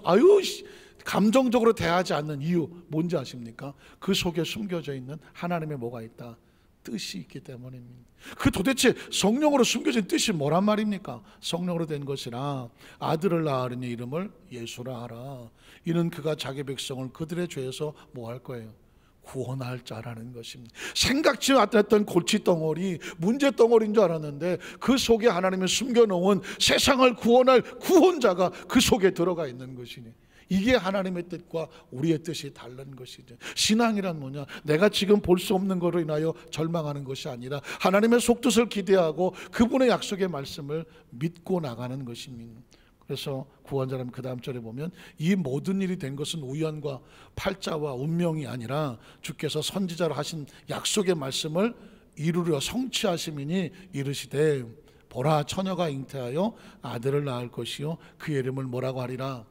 감정적으로 대하지 않는 이유, 뭔지 아십니까? 그 속에 숨겨져 있는 하나님의 뭐가 있다? 뜻이 있기 때문입니다. 그 도대체 성령으로 숨겨진 뜻이 뭐란 말입니까? 성령으로 된 것이라 아들을 낳으리니 이름을 예수라 하라. 이는 그가 자기 백성을 그들의 죄에서 뭐 할 거예요? 구원할 자라는 것입니다. 생각지 못했던 골칫덩어리, 문제덩어리인 줄 알았는데 그 속에 하나님이 숨겨놓은 세상을 구원할 구원자가 그 속에 들어가 있는 것이니, 이게 하나님의 뜻과 우리의 뜻이 다른 것이죠. 신앙이란 뭐냐? 내가 지금 볼 수 없는 것으로 인하여 절망하는 것이 아니라 하나님의 속뜻을 기대하고 그분의 약속의 말씀을 믿고 나가는 것입니다. 그래서 구원자라면 그 다음 절에 보면, 이 모든 일이 된 것은 우연과 팔자와 운명이 아니라 주께서 선지자로 하신 약속의 말씀을 이루려 성취하심이니, 이르시되 보라, 처녀가 잉태하여 아들을 낳을 것이요 그의 이름을 뭐라고 하리라?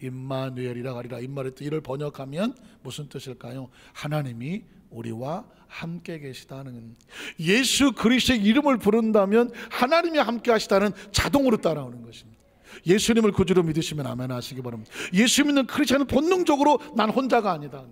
임마누엘이라 하리라. 임마누엘, 이를 번역하면 무슨 뜻일까요? 하나님이 우리와 함께 계시다는, 예수 그리스도의 이름을 부른다면 하나님이 함께 하시다는 자동으로 따라오는 것입니다. 예수님을 구주로 믿으시면 아멘 하시기 바랍니다. 예수 믿는 크리스천은 본능적으로 난 혼자가 아니다,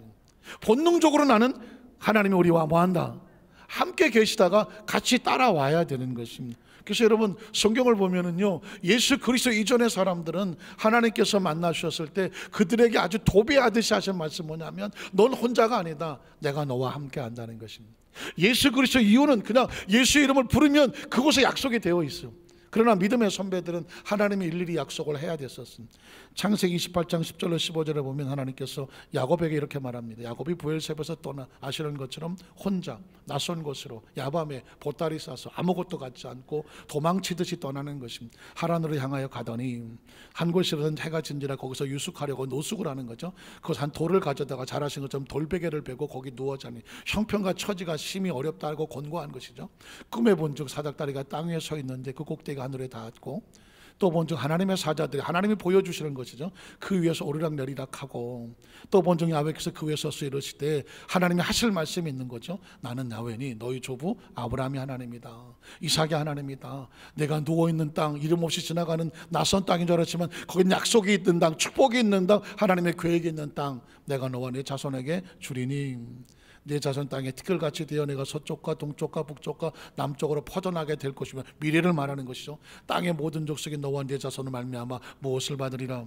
본능적으로 나는 하나님이 우리와 뭐한다? 함께 계시다가 같이 따라와야 되는 것입니다. 그래서 여러분, 성경을 보면은요, 예수 그리스도 이전의 사람들은 하나님께서 만나주셨을 때 그들에게 아주 도배하듯이 하신 말씀 뭐냐면, 넌 혼자가 아니다, 내가 너와 함께 한다는 것입니다. 예수 그리스도 이유는 그냥 예수 이름을 부르면 그곳에 약속이 되어 있어요. 그러나 믿음의 선배들은 하나님이 일일이 약속을 해야 됐었습니다. 창세기 28장 10절로 15절에 보면 하나님께서 야곱에게 이렇게 말합니다. 야곱이 브엘세바에서 떠나 아시는 것처럼 혼자 낯선 곳으로 야밤에 보따리 싸서 아무것도 갖지 않고 도망치듯이 떠나는 것입니다. 하란으로 향하여 가더니 한 곳이라든 해가 진지라 거기서 유숙하려고 노숙을 하는 거죠. 그것을 한 돌을 가져다가 잘하신 것처럼 돌베개를 베고 거기 누워 자니 형편과 처지가 심히 어렵다고 권고한 것이죠. 꿈에 본즉 사닥다리가 땅 위에 서 있는데 그 꼭대기가 하늘에 닿았고, 또 본즉 하나님의 사자들이 하나님이 보여주시는 것이죠. 그 위에서 오르락 내리락 하고, 또 본즉 야훼께서 그 위에 서서 이르시되 하나님이 하실 말씀이 있는 거죠. 나는 야훼니 너희 조부 아브라함이 하나님이다, 이삭이 하나님이다. 내가 누워있는 땅, 이름 없이 지나가는 낯선 땅인 줄 알았지만 거긴 약속이 있는 땅, 축복이 있는 땅, 하나님의 계획이 있는 땅, 내가 너와 내 자손에게 주리니 내 자손 땅에 티끌같이 되어 내가 서쪽과 동쪽과 북쪽과 남쪽으로 퍼져나게 될 것이며, 미래를 말하는 것이죠. 땅의 모든 족속이 너와 내 자손을 말미암아 무엇을 받으리라?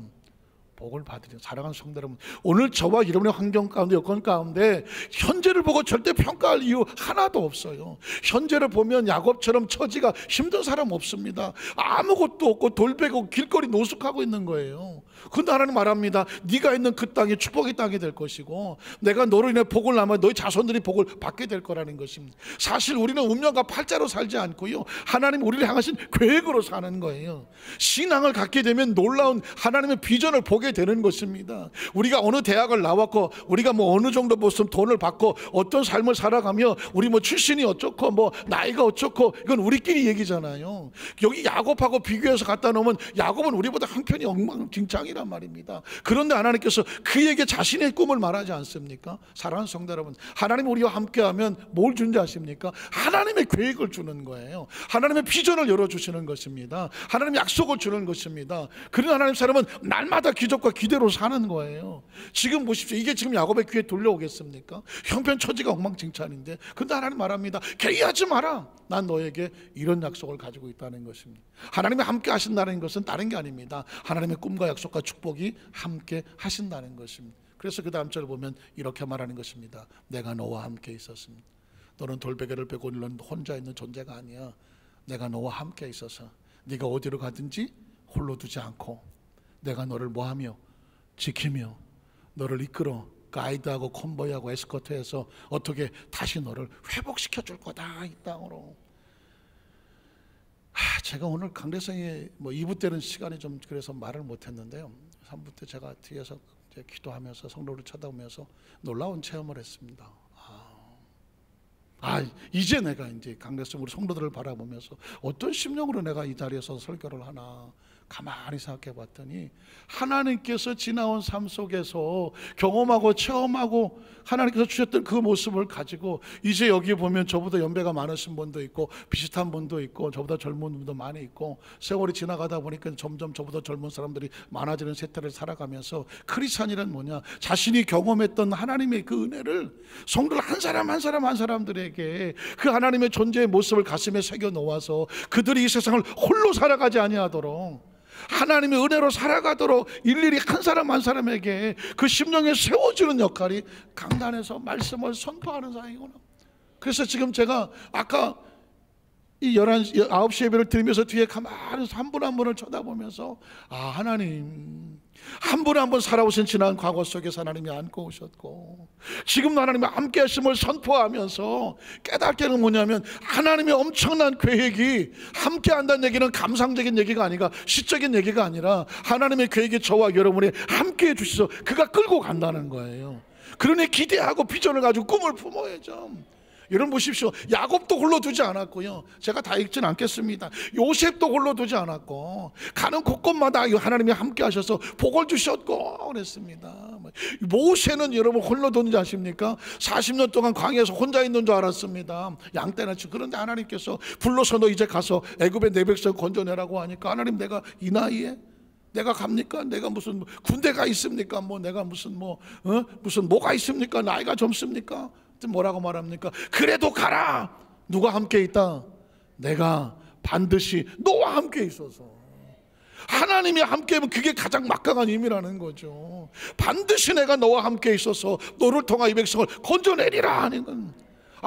복을 받으리라. 사랑하는 성도 여러분, 오늘 저와 여러분의 환경 가운데, 여건 가운데 현재를 보고 절대 평가할 이유 하나도 없어요. 현재를 보면 야곱처럼 처지가 힘든 사람 없습니다. 아무것도 없고 돌베고 길거리 노숙하고 있는 거예요. 근데 하나님 말합니다. 네가 있는 그 땅이 축복의 땅이 될 것이고, 내가 너로 인해 복을 남아 너희 자손들이 복을 받게 될 거라는 것입니다. 사실 우리는 운명과 팔자로 살지 않고요, 하나님 우리를 향하신 계획으로 사는 거예요. 신앙을 갖게 되면 놀라운 하나님의 비전을 보게 되는 것입니다. 우리가 어느 대학을 나왔고, 우리가 뭐 어느 정도 무슨 돈을 받고 어떤 삶을 살아가며, 우리 뭐 출신이 어쩌고 뭐 나이가 어쩌고, 이건 우리끼리 얘기잖아요. 여기 야곱하고 비교해서 갖다 놓으면 야곱은 우리보다 한편이 엉망진창이란 말입니다. 그런데 하나님께서 그에게 자신의 꿈을 말하지 않습니까? 사랑하는 성도 여러분, 하나님 우리와 함께하면 뭘 준지 아십니까? 하나님의 계획을 주는 거예요. 하나님의 비전을 열어주시는 것입니다. 하나님의 약속을 주는 것입니다. 그런 하나님 사람은 날마다 기적과 기대로 사는 거예요. 지금 보십시오. 이게 지금 야곱의 귀에 돌려오겠습니까? 형편 처지가 엉망진창인데, 근데 하나님 말합니다. 개의하지 마라. 난 너에게 이런 약속을 가지고 있다는 것입니다. 하나님이 함께 하신다는 것은 다른 게 아닙니다. 하나님의 꿈과 약속과 축복이 함께 하신다는 것입니다. 그래서 그 다음 절을 보면 이렇게 말하는 것입니다. 내가 너와 함께 있었습니다. 너는 돌베개를 베고 혼자 있는 존재가 아니야. 내가 너와 함께 있어서 네가 어디로 가든지 홀로 두지 않고, 내가 너를 뭐하며 지키며 너를 이끌어 가이드하고 컨보이하고 에스코트해서 어떻게 다시 너를 회복시켜 줄 거다, 이 땅으로. 제가 오늘 강대성에 뭐 2부 때는 시간이 좀 그래서 말을 못했는데요, 3부 때 제가 뒤에서 이제 기도하면서 성도를 쳐다보면서 놀라운 체험을 했습니다. 이제 내가 이제 강대성 우리 성도들을 바라보면서 어떤 심령으로 내가 이 자리에서 설교를 하나 가만히 생각해 봤더니, 하나님께서 지나온 삶 속에서 경험하고 체험하고 하나님께서 주셨던 그 모습을 가지고 이제 여기 보면 저보다 연배가 많으신 분도 있고 비슷한 분도 있고 저보다 젊은 분도 많이 있고, 세월이 지나가다 보니까 점점 저보다 젊은 사람들이 많아지는 세태를 살아가면서, 크리스찬이란 뭐냐, 자신이 경험했던 하나님의 그 은혜를 성도들 한 사람 한 사람 한 사람들에게 그 하나님의 존재의 모습을 가슴에 새겨 놓아서 그들이 이 세상을 홀로 살아가지 아니하도록, 하나님의 은혜로 살아가도록 일일이 한 사람 한 사람에게 그 심령에 세워주는 역할이 강단에서 말씀을 선포하는 사이구나. 그래서 지금 제가 아까 이 9시 예배를 드리면서 뒤에 가만히 한 분 한 분을 쳐다보면서, 하나님 한 분 한 분 살아오신 지난 과거 속에서 하나님이 안고 오셨고, 지금도 하나님의 함께 하심을 선포하면서 깨닫게는 뭐냐면, 하나님의 엄청난 계획이 함께 한다는 얘기는 감상적인 얘기가 아니라 시적인 얘기가 아니라, 하나님의 계획이 저와 여러분이 함께 해주셔서 그가 끌고 간다는 거예요. 그러니 기대하고 비전을 가지고 꿈을 품어야죠. 여러분 보십시오. 야곱도 홀로 두지 않았고요, 제가 다 읽진 않겠습니다. 요셉도 홀로 두지 않았고, 가는 곳곳마다 하나님이 함께 하셔서 복을 주셨고 그랬습니다. 모세는 여러분 홀로 두는지 아십니까? 40년 동안 광야에서 혼자 있는 줄 알았습니다. 양떼나 치고. 그런데 하나님께서 불러서 너 이제 가서 애굽의 내 백성 건져내라고 하니까, 하나님 내가 이 나이에 내가 갑니까? 내가 무슨 군대가 있습니까? 뭐 내가 무슨 무슨 뭐가 있습니까? 나이가 젊습니까? 뭐라고 말합니까? 그래도 가라. 누가 함께 있다? 내가 반드시 너와 함께 있어서. 하나님이 함께하면 그게 가장 막강한 의미라는 거죠. 반드시 내가 너와 함께 있어서 너를 통하 이 백성을 건져내리라 하는 건,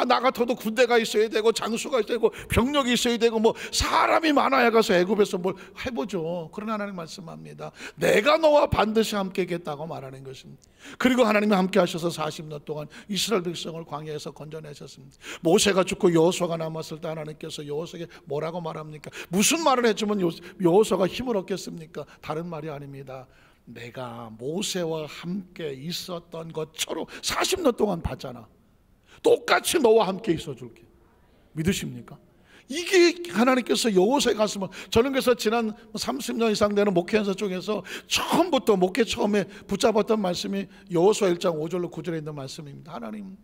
나 같아도 군대가 있어야 되고 장수가 있어야 되고 병력이 있어야 되고 뭐 사람이 많아야 가서 애굽에서 뭘 해보죠. 그러나 하나님 말씀합니다. 내가 너와 반드시 함께 하겠다고 말하는 것입니다. 그리고 하나님이 함께 하셔서 40년 동안 이스라엘 백성을 광야에서 건져내셨습니다. 모세가 죽고 여호수아가 남았을 때 하나님께서 여호수아에게 뭐라고 말합니까? 무슨 말을 해주면 여호수아가 힘을 얻겠습니까? 다른 말이 아닙니다. 내가 모세와 함께 있었던 것처럼 40년 동안 봤잖아. 똑같이 너와 함께 있어줄게. 믿으십니까? 이게 하나님께서 여호수아에 갔으면, 저는 그래서 지난 30년 이상 되는 목회 연서 중에서 처음부터 목회 처음에 붙잡았던 말씀이 여호수아 1장 5절로 9절에 있는 말씀입니다. 하나님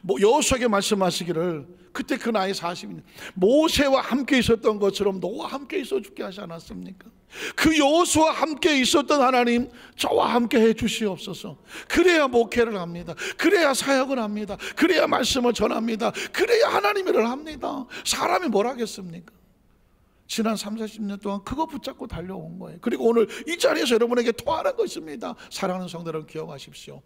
여호수아에게 말씀하시기를, 그때 그 나이 40년 모세와 함께 있었던 것처럼 너와 함께 있어줄게 하지 않았습니까? 그 여호수아와 함께 있었던 하나님, 저와 함께 해 주시옵소서. 그래야 목회를 합니다. 그래야 사역을 합니다. 그래야 말씀을 전합니다. 그래야 하나님 일을 합니다. 사람이 뭘 하겠습니까? 지난 30-40년 동안 그거 붙잡고 달려온 거예요. 그리고 오늘 이 자리에서 여러분에게 토하는 것입니다. 사랑하는 성도 여러분, 기억하십시오.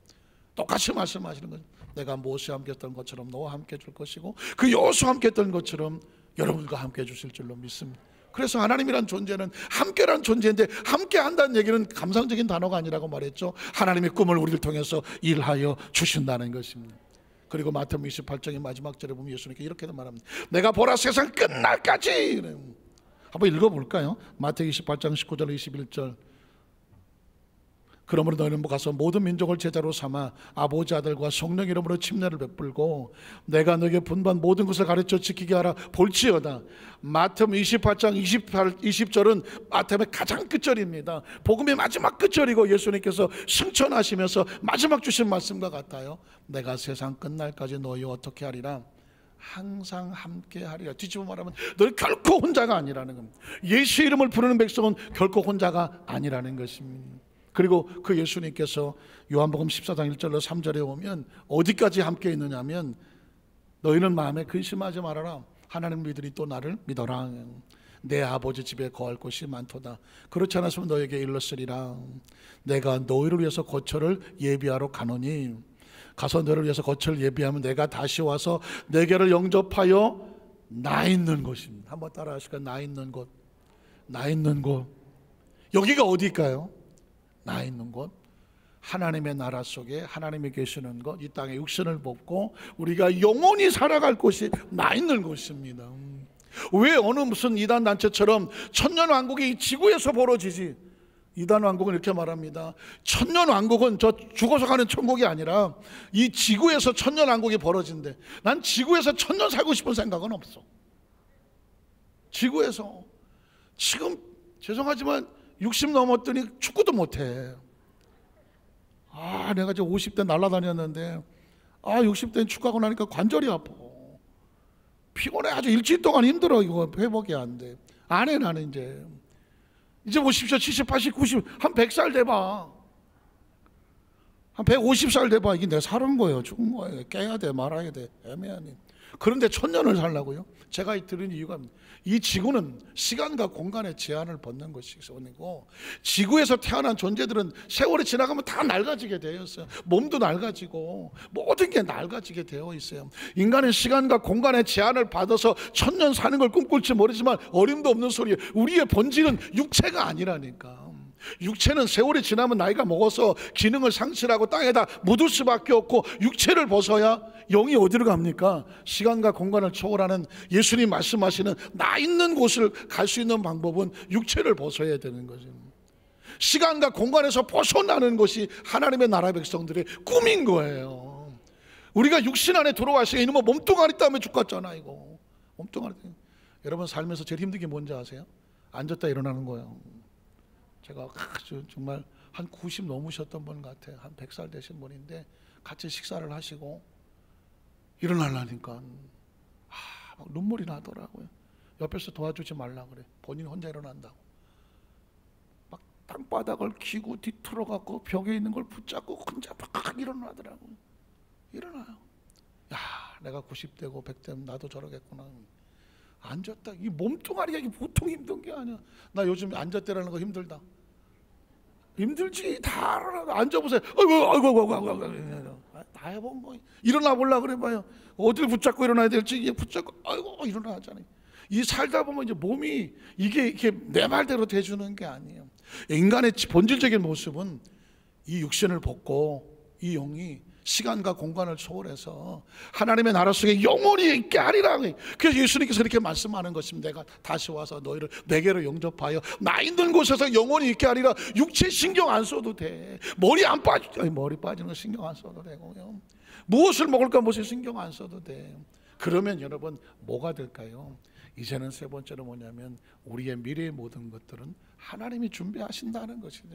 똑같이 말씀하시는 거죠. 내가 모세와 함께 했던 것처럼 너와 함께 해줄 것이고, 그 여호수아와 함께 했던 것처럼 여러분과 함께 해주실 줄로 믿습니다. 그래서 하나님이란 존재는 함께란 존재인데, 함께 한다는 얘기는 감상적인 단어가 아니라고 말했죠. 하나님의 꿈을 우리를 통해서 일하여 주신다는 것입니다. 그리고 마태복음 28장의 마지막 절에 보면 예수님께 이렇게도 말합니다. 내가 보라 세상 끝날까지. 한번 읽어볼까요? 마태복음 28장 19절 21절. 그러므로 너희는 가서 모든 민족을 제자로 삼아 아버지 아들과 성령 이름으로 침례를 베풀고 내가 너에게 분반 모든 것을 가르쳐 지키게 하라 볼지어다. 마태복음 28장 20절은 마태복음의 가장 끝절입니다. 복음의 마지막 끝절이고 예수님께서 승천하시면서 마지막 주신 말씀과 같아요. 내가 세상 끝날까지 너희와 어떻게 하리라? 항상 함께 하리라. 뒤집어 말하면 너희 결코 혼자가 아니라는 겁니다. 예수 이름을 부르는 백성은 결코 혼자가 아니라는 것입니다. 그리고 그 예수님께서 요한복음 14장 1절로 3절에 오면 어디까지 함께 있느냐 하면, 너희는 마음에 근심하지 말아라. 하나님 믿으니 또 나를 믿어라. 내 아버지 집에 거할 곳이 많도다. 그렇지 않았으면 너에게 일렀으리라. 내가 너희를 위해서 거처를 예비하러 가노니, 가서 너를 위해서 거처를 예비하면 내가 다시 와서 내게를 영접하여 나 있는 곳입니다. 한번 따라 하실까요? 나 있는 곳. 나 있는 곳. 여기가 어디일까요? 나 있는 곳, 하나님의 나라 속에 하나님이 계시는 곳, 이 땅에 육신을 벗고 우리가 영원히 살아갈 곳이 나 있는 곳입니다. 왜 어느 무슨 이단 단체처럼 천년왕국이 이 지구에서 벌어지지? 이단왕국은 이렇게 말합니다. 천년왕국은 저 죽어서 가는 천국이 아니라 이 지구에서 천년왕국이 벌어진대. 난 지구에서 천년 살고 싶은 생각은 없어. 지구에서 지금 죄송하지만 60 넘었더니 축구도 못해. 내가 이제 50대 날아다녔는데 60대는 축구하고 나니까 관절이 아파. 피곤해. 아주 일주일 동안 힘들어. 이거 회복이 안 돼. 안 해. 나는 이제 보십시오. 70, 80, 90, 한 100살 돼봐. 한 150살 돼봐. 이게 내가 사는 거예요? 죽은 거예요? 깨야 돼? 말아야 돼? 애매하니. 그런데 천년을 살라고요? 제가 들은 이유가, 이 지구는 시간과 공간의 제한을 벗는 것이고, 지구에서 태어난 존재들은 세월이 지나가면 다 낡아지게 되어 있어요. 몸도 낡아지고 모든 게 낡아지게 되어 있어요. 인간은 시간과 공간의 제한을 받아서 천년 사는 걸 꿈꿀지 모르지만 어림도 없는 소리예요. 우리의 본질은 육체가 아니라니까. 육체는 세월이 지나면 나이가 먹어서 기능을 상실하고 땅에다 묻을 수밖에 없고, 육체를 벗어야 영이 어디로 갑니까? 시간과 공간을 초월하는 예수님 말씀하시는 나 있는 곳을 갈 수 있는 방법은 육체를 벗어야 되는 거죠. 시간과 공간에서 벗어나는 것이 하나님의 나라 백성들의 꿈인 거예요. 우리가 육신 안에 들어와서 이놈의 몸뚱아리 때문에 죽었잖아. 이거 몸뚱아리 때문에. 여러분 살면서 제일 힘든 게 뭔지 아세요? 앉았다 일어나는 거예요. 제가 정말 한 90 넘으셨던 분 같아요. 한 100살 되신 분인데 같이 식사를 하시고 일어나려니까 막 눈물이 나더라고요. 옆에서 도와주지 말라 그래. 본인이 혼자 일어난다고. 막 땅바닥을 기고 뒤틀어갖고 벽에 있는 걸 붙잡고 혼자 막 일어나더라고요. 일어나요. 내가 90대고 100대면 나도 저러겠구나. 앉았다. 이 몸뚱아리가 이게 보통 힘든 게 아니야. 나 요즘 앉았다라는 거 힘들다. 힘들지. 다 앉아보세요. 아이고. 다 아이고 뭐 일어나 보려 그래 봐요. 어딜 붙잡고 일어나야 될지 이게 붙잡고 아이고 일어나잖아요. 이 살다 보면 이제 몸이 이게 이렇게 내 말대로 돼주는 게 아니에요. 인간의 본질적인 모습은 이 육신을 벗고 이 영이 시간과 공간을 초월해서 하나님의 나라 속에 영원히 있게 하리라. 그래서 예수님께서 이렇게 말씀하는 것입니다. 내가 다시 와서 너희를 내게로 영접하여 나 있는 곳에서 영원히 있게 하리라. 육체 신경 안 써도 돼. 머리 빠지는 거 신경 안 써도 되고요. 무엇을 먹을까 무엇을 신경 안 써도 돼. 그러면 여러분 뭐가 될까요? 이제는 세 번째로 뭐냐면 우리의 미래의 모든 것들은 하나님이 준비하신다는 것이죠.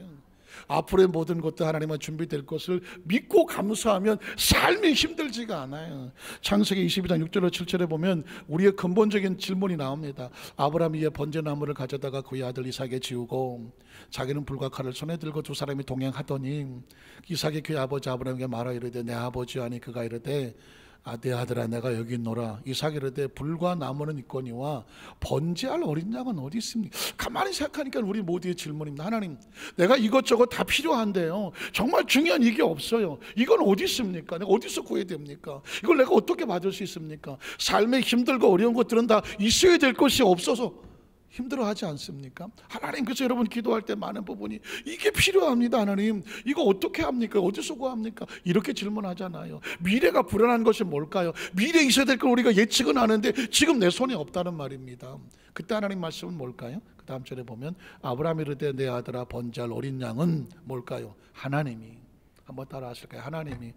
앞으로의 모든 것도 하나님은 준비될 것을 믿고 감사하면 삶이 힘들지가 않아요. 창세기 22장 6절로 7절에 보면 우리의 근본적인 질문이 나옵니다. 아브라함이 이에 번제나무를 가져다가 그의 아들 이삭에게 지우고 자기는 불과 칼을 손에 들고 두 사람이 동행하더니 이삭이 그의 아버지 아브라함에게 말하 이르되 내 아버지여 하니 그가 이르되 내 아들아 내가 여기 있노라. 이삭이 이르되 불과 나무는 있거니와 번제할 어린 양은 어디 있습니까? 가만히 생각하니까 우리 모두의 질문입니다. 하나님, 내가 이것저것 다 필요한데요, 정말 중요한 이게 없어요. 이건 어디 있습니까? 내가 어디서 구해야 됩니까? 이걸 내가 어떻게 받을 수 있습니까? 삶에 힘들고 어려운 것들은 다 있어야 될 것이 없어서 힘들어하지 않습니까? 하나님, 그래서 여러분 기도할 때 많은 부분이 이게 필요합니다. 하나님, 이거 어떻게 합니까? 어디서 구합니까? 이렇게 질문하잖아요. 미래가 불안한 것이 뭘까요? 미래에 있어야 될 걸 우리가 예측은 하는데 지금 내 손에 없다는 말입니다. 그때 하나님 말씀은 뭘까요? 그 다음 절에 보면 아브라함이 이르되 내 아들아 번제할 어린 양은 뭘까요? 하나님이, 한번 따라 하실까요? 하나님이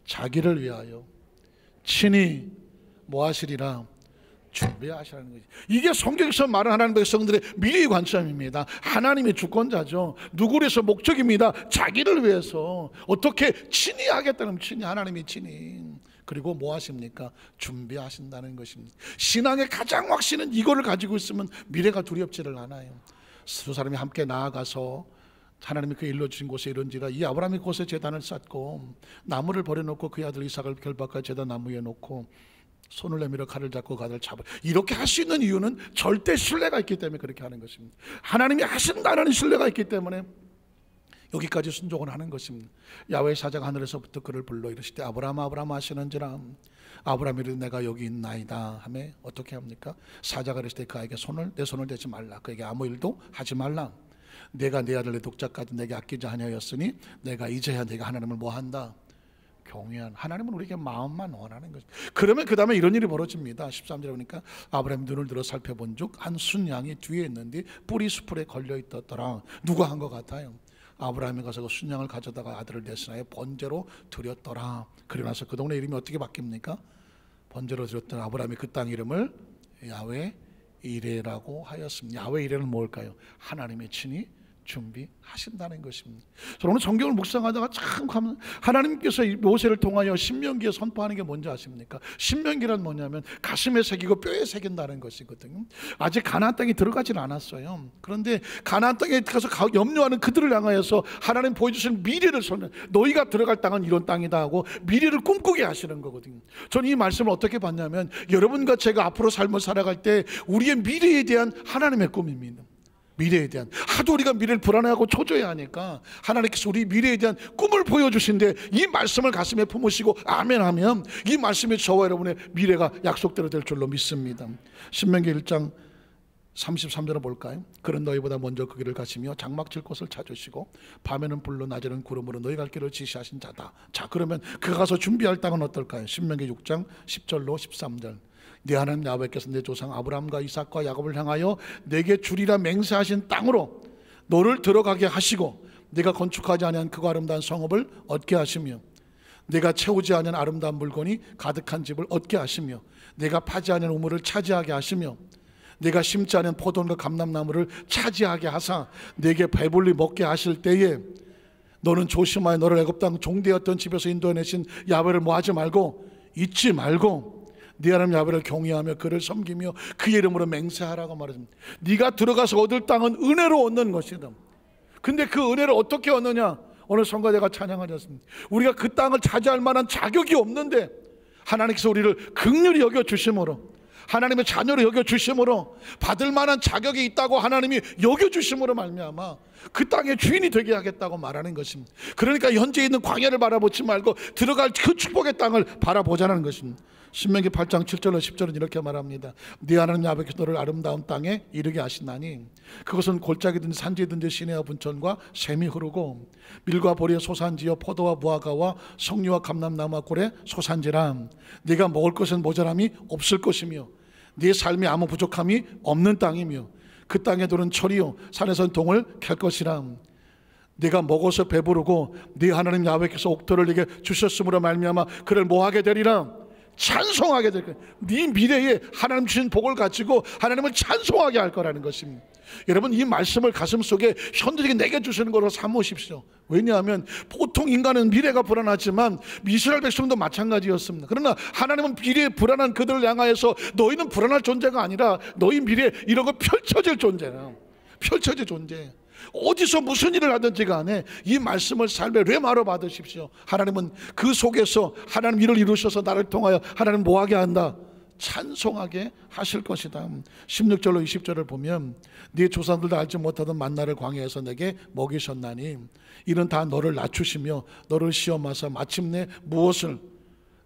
자기를 위하여 친히 뭐 하시리라? 준비하시라는 거지. 이게 성경에서 말하는 하나님의 백성들의 미래의 관점입니다. 하나님이 주권자죠. 누구를 위해서? 목적입니다. 자기를 위해서 어떻게 친히 하겠다는, 친히, 하나님이 친히. 그리고 뭐 하십니까? 준비하신다는 것입니다. 신앙의 가장 확신은 이거를 가지고 있으면 미래가 두렵지를 않아요. 두 사람이 함께 나아가서 하나님이 그 일러주신 곳에 이른지라. 이 아브라함이 곳에 제단을 쌓고 나무를 버려놓고 그의 아들 이삭을 결박하여 제단 나무 위에 놓고 손을 내밀어 칼을 잡고 가들 잡아. 이렇게 할 수 있는 이유는 절대 신뢰가 있기 때문에 그렇게 하는 것입니다. 하나님이 하신다는 신뢰가 있기 때문에 여기까지 순종을 하는 것입니다. 야훼의 사자가 하늘에서부터 그를 불러 이르시되 아브라함 아브라함 하시는지라. 아브라함이 이르되 내가 여기 있나이다 하매 어떻게 합니까? 사자가 이르시되 그에게 내 손을 대지 말라. 그에게 아무 일도 하지 말라. 내가 내 아들 내 독자까지 내게 아끼지 아니하였으니 내가 이제야 내가 하나님을 뭐한다? 경외한. 하나님은 우리에게 마음만 원하는 것입니다. 그러면 그 다음에 이런 일이 벌어집니다. 13절에 보니까 아브라함이 눈을 들어 살펴본 즉 한 순양이 뒤에 있는데 뿌리 수풀에 걸려 있었더라. 누가 한 것 같아요? 아브라함이 가서 그 순양을 가져다가 아들을 대신하여 번제로 드렸더라. 그러고 나서 그 동네 이름이 어떻게 바뀝니까? 번제로 드렸던 아브라함이 그 땅 이름을 야훼 이레라고 하였습니다. 야훼 이레는 뭘까요? 하나님의 친히 준비하신다는 것입니다. 저는 오늘 성경을 묵상하다가 참 하나님께서 모세를 통하여 신명기에 선포하는 게 뭔지 아십니까? 신명기란 뭐냐면 가슴에 새기고 뼈에 새긴다는 것이거든요. 아직 가나안 땅에 들어가질 않았어요. 그런데 가나안 땅에 가서 염려하는 그들을 향하여서 하나님 보여주신 미래를 선언, 너희가 들어갈 땅은 이런 땅이다 하고 미래를 꿈꾸게 하시는 거거든요. 저는 이 말씀을 어떻게 봤냐면 여러분과 제가 앞으로 삶을 살아갈 때 우리의 미래에 대한 하나님의 꿈입니다. 미래에 대한, 하도 우리가 미래를 불안해하고 초조해하니까 하나님께서 우리 미래에 대한 꿈을 보여주신데 이 말씀을 가슴에 품으시고 아멘하면 이 말씀이 저와 여러분의 미래가 약속대로 될 줄로 믿습니다. 신명기 1장 33절을 볼까요? 그는 너희보다 먼저 그 길을 가시며 장막 칠 곳을 찾으시고 밤에는 불로 낮에는 구름으로 너희 갈 길을 지시하신 자다. 자, 그러면 그가 가서 준비할 땅은 어떨까요? 신명기 6장 10절로 13절. 네 하나님 야훼께서 내 조상 아브라함과 이삭과 야곱을 향하여 내게 주리라 맹세하신 땅으로 너를 들어가게 하시고 내가 건축하지 아니한 그 아름다운 성읍을 얻게 하시며 내가 채우지 아니한 아름다운 물건이 가득한 집을 얻게 하시며 내가 파지 아니한 우물을 차지하게 하시며 내가 심지 않은 포도원과 감람나무를 차지하게 하사 내게 배불리 먹게 하실 때에 너는 조심하여 너를 애굽 땅 종되었던 집에서 인도해내신 야훼를 뭐하지 말고 잊지 말고 네 하나님 야훼를 경외하며 그를 섬기며 그의 이름으로 맹세하라고 말했습니다. 네가 들어가서 얻을 땅은 은혜로 얻는 것이다. 근데 그 은혜를 어떻게 얻느냐? 오늘 성가대가 찬양하셨습니다. 우리가 그 땅을 차지할 만한 자격이 없는데 하나님께서 우리를 긍휼히 여겨주심으로, 하나님의 자녀로 여겨주심으로, 받을 만한 자격이 있다고 하나님이 여겨주심으로 말미암아 그 땅의 주인이 되게 하겠다고 말하는 것입니다. 그러니까 현재 있는 광야를 바라보지 말고 들어갈 그 축복의 땅을 바라보자는 것입니다. 신명기 8장 7절로 10절은 이렇게 말합니다. 네 하나님 야훼께서 너를 아름다운 땅에 이르게 하시나니 그것은 골짜기든지 산지든지 시내와 분천과 샘이 흐르고 밀과 보리의 소산지요 포도와 무화과와 석류와 감람나무와 꿀의 소산지라. 네가 먹을 것은 모자람이 없을 것이며 네 삶이 아무 부족함이 없는 땅이며 그 땅에 도는 철이요 산에선 동을 캘 것이라. 네가 먹어서 배부르고 네 하나님 야훼께서 옥토를 네게 주셨으므로 말미암아 그를 뭐하게 되리라? 찬송하게 될 거예요. 네 미래에 하나님 주신 복을 가지고 하나님을 찬송하게 할 거라는 것입니다. 여러분, 이 말씀을 가슴속에 현들에게 내게 주시는 거로 삼으십시오. 왜냐하면 보통 인간은 미래가 불안하지만 이스라엘 백성도 마찬가지였습니다. 그러나 하나님은 미래에 불안한 그들을 향하여서 너희는 불안할 존재가 아니라 너희 미래에 이런 거 펼쳐질 존재라. 펼쳐질 존재. 어디서 무슨 일을 하든지 간에 이 말씀을 삶의 레마로 받으십시오. 하나님은 그 속에서 하나님 일을 이루셔서 나를 통하여 하나님 뭐하게 한다? 찬송하게 하실 것이다. 16절로 20절을 보면 네 조상들도 알지 못하던 만나를 광야에서 내게 먹이셨나니 이는 다 너를 낮추시며 너를 시험하사 마침내 무엇을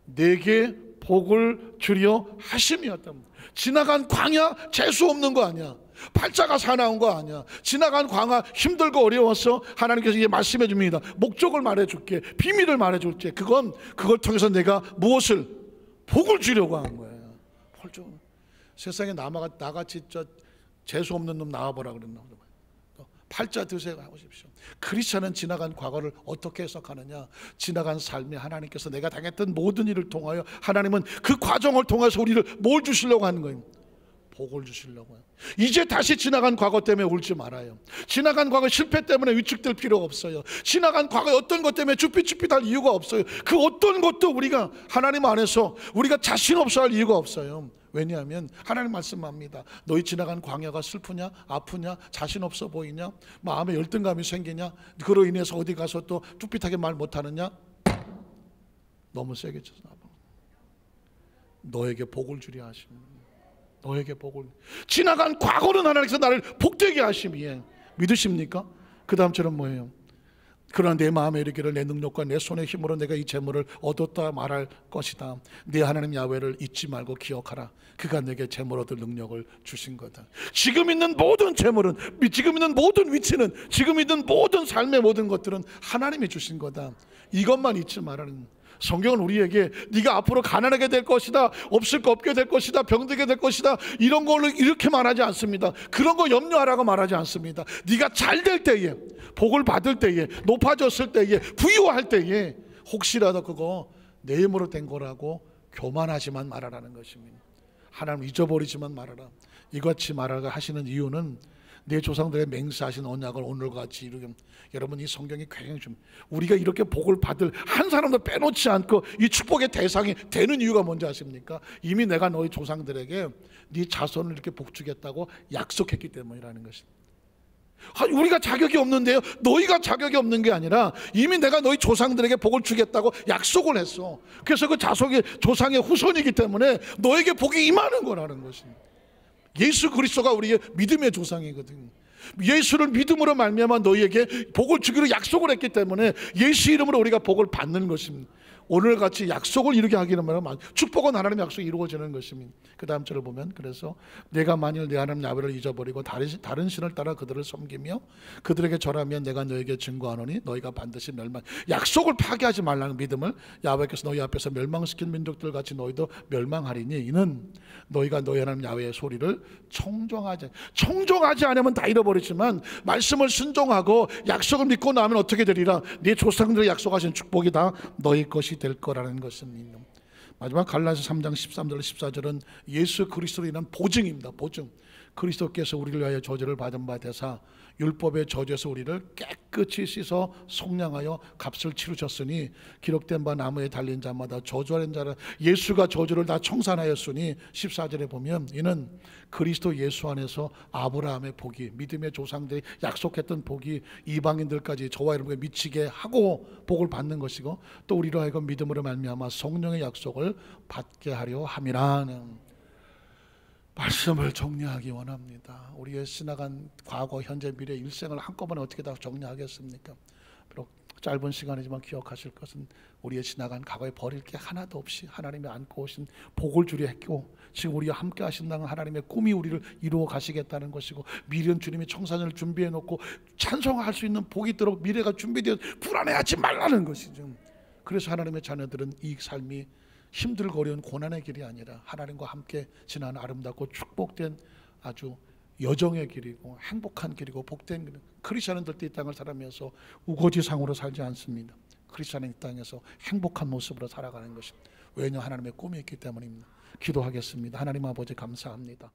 내게 복을 주려 하심이었다. 지나간 광야 재수 없는 거 아니야. 팔자가 사나운 거 아니야. 지나간 광야 힘들고 어려워서 하나님께서 이제 말씀해 줍니다. 목적을 말해 줄게. 비밀을 말해 줄게. 그걸 통해서 내가 무엇을 복을 주려고 하는 거예요. 세상에 나같이 재수 없는 놈 나와보라 그랬나. 팔자 드세요 하십시오. 크리스천은 지나간 과거를 어떻게 해석하느냐? 지나간 삶에 하나님께서 내가 당했던 모든 일을 통하여 하나님은 그 과정을 통해서 우리를 뭘 주시려고 하는 거예요? 복을 주시려고 해요. 이제 다시 지나간 과거 때문에 울지 말아요. 지나간 과거 실패 때문에 위축될 필요가 없어요. 지나간 과거 어떤 것 때문에 쭈삣쭈삣할 이유가 없어요. 그 어떤 것도 우리가 하나님 안에서 우리가 자신 없어 할 이유가 없어요. 왜냐하면 하나님 말씀합니다. 너희 지나간 광야가 슬프냐, 아프냐, 자신 없어 보이냐, 마음에 열등감이 생기냐, 그로 인해서 어디 가서 또 쭈삣하게 말 못하느냐. 너무 세게 쳐서 너에게 복을 주려 하십니다. 너에게 복을. 지나간 과거는 하나님께서 나를 복되게 하심이에 믿으십니까? 그 다음처럼 뭐예요? 그러나 내 마음에 이르기를 내 능력과 내 손의 힘으로 내가 이 재물을 얻었다 말할 것이다. 내 하나님 야훼를 잊지 말고 기억하라. 그가 내게 재물 얻을 능력을 주신 거다. 지금 있는 모든 재물은, 지금 있는 모든 위치는, 지금 있는 모든 삶의 모든 것들은 하나님이 주신 거다. 이것만 잊지 말라는. 성경은 우리에게 네가 앞으로 가난하게 될 것이다, 없을 거 없게 될 것이다, 병들게 될 것이다, 이런 걸로 이렇게 말하지 않습니다. 그런 거 염려하라고 말하지 않습니다. 네가 잘 될 때에, 복을 받을 때에, 높아졌을 때에, 부유할 때에 혹시라도 그거 내 힘으로 된 거라고 교만하지만 말아라는 것입니다. 하나님 잊어버리지만 말아라. 이같이 말하라 하시는 이유는 내 조상들의 맹세하신 언약을 오늘과 같이 이루게. 여러분, 이 성경이 굉장히 좀 우리가 이렇게 복을 받을 한 사람도 빼놓지 않고 이 축복의 대상이 되는 이유가 뭔지 아십니까? 이미 내가 너희 조상들에게 네 자손을 이렇게 복주겠다고 약속했기 때문이라는 것입니다. 우리가 자격이 없는데요, 너희가 자격이 없는 게 아니라 이미 내가 너희 조상들에게 복을 주겠다고 약속을 했어. 그래서 그 자손이 조상의 후손이기 때문에 너에게 복이 임하는 거라는 것입니다. 예수 그리스도가 우리의 믿음의 조상이거든. 예수를 믿음으로 말미암아 너희에게 복을 주기로 약속을 했기 때문에 예수 이름으로 우리가 복을 받는 것입니다. 오늘같이 약속을 이루게 하기는 말하면 축복은 하나님의 약속이 이루어지는 것입니다. 그 다음 절을 보면 그래서 내가 만일 내 하나님 야훼를 잊어버리고 다른 신을 따라 그들을 섬기며 그들에게 절하면 내가 너에게 증거하노니 너희가 반드시 멸망. 약속을 파괴하지 말라는 믿음을 야훼께서 너희 앞에서 멸망시킨 민족들 같이 너희도 멸망하리니 이는 너희가 너희 하나님 야훼의 소리를 청종하지 않으면 다 잃어버리지만 말씀을 순종하고 약속을 믿고 나면 어떻게 되리라? 네 조상들의 약속하신 축복이 다 너희 것이 될 거라는 것입니다. 마지막 갈라디아서 3장 13절 14절은 예수 그리스도로 인한 보증입니다. 보증. 그리스도께서 우리를 위하여 저주를 받은 바 되사 율법의 저주에서 우리를 깨끗이 씻어 속량하여 값을 치르셨으니 기록된 바 나무에 달린 자마다 저주하는 자라. 예수가 저주를 다 청산하였으니 14절에 보면 이는 그리스도 예수 안에서 아브라함의 복이, 믿음의 조상들이 약속했던 복이 이방인들까지 저와 여러분에게 미치게 하고 복을 받는 것이고 또 우리로 하여금 믿음으로 말미암아 성령의 약속을 받게 하려 함이라. 말씀을 정리하기 원합니다. 우리의 지나간 과거, 현재, 미래, 일생을 한꺼번에 어떻게 다 정리하겠습니까? 비록 짧은 시간이지만 기억하실 것은 우리의 지나간 과거에 버릴 게 하나도 없이 하나님이 안고 오신 복을 주려 했고, 지금 우리와 함께 하신다는 하나님의 꿈이 우리를 이루어 가시겠다는 것이고, 미래는 주님이 청산을 준비해 놓고 찬송할 수 있는 복이 있도록 미래가 준비되어 불안해하지 말라는 것이죠. 그래서 하나님의 자녀들은 이 삶이 힘들고 어려운 고난의 길이 아니라 하나님과 함께 지나는 아름답고 축복된 아주 여정의 길이고 행복한 길이고 복된 길이고, 크리스천들도 이 땅을 살아면서 우거지상으로 살지 않습니다. 크리스천은 이 땅에서 행복한 모습으로 살아가는 것입니다. 왜냐? 하나님의 꿈이 있기 때문입니다. 기도하겠습니다. 하나님 아버지 감사합니다.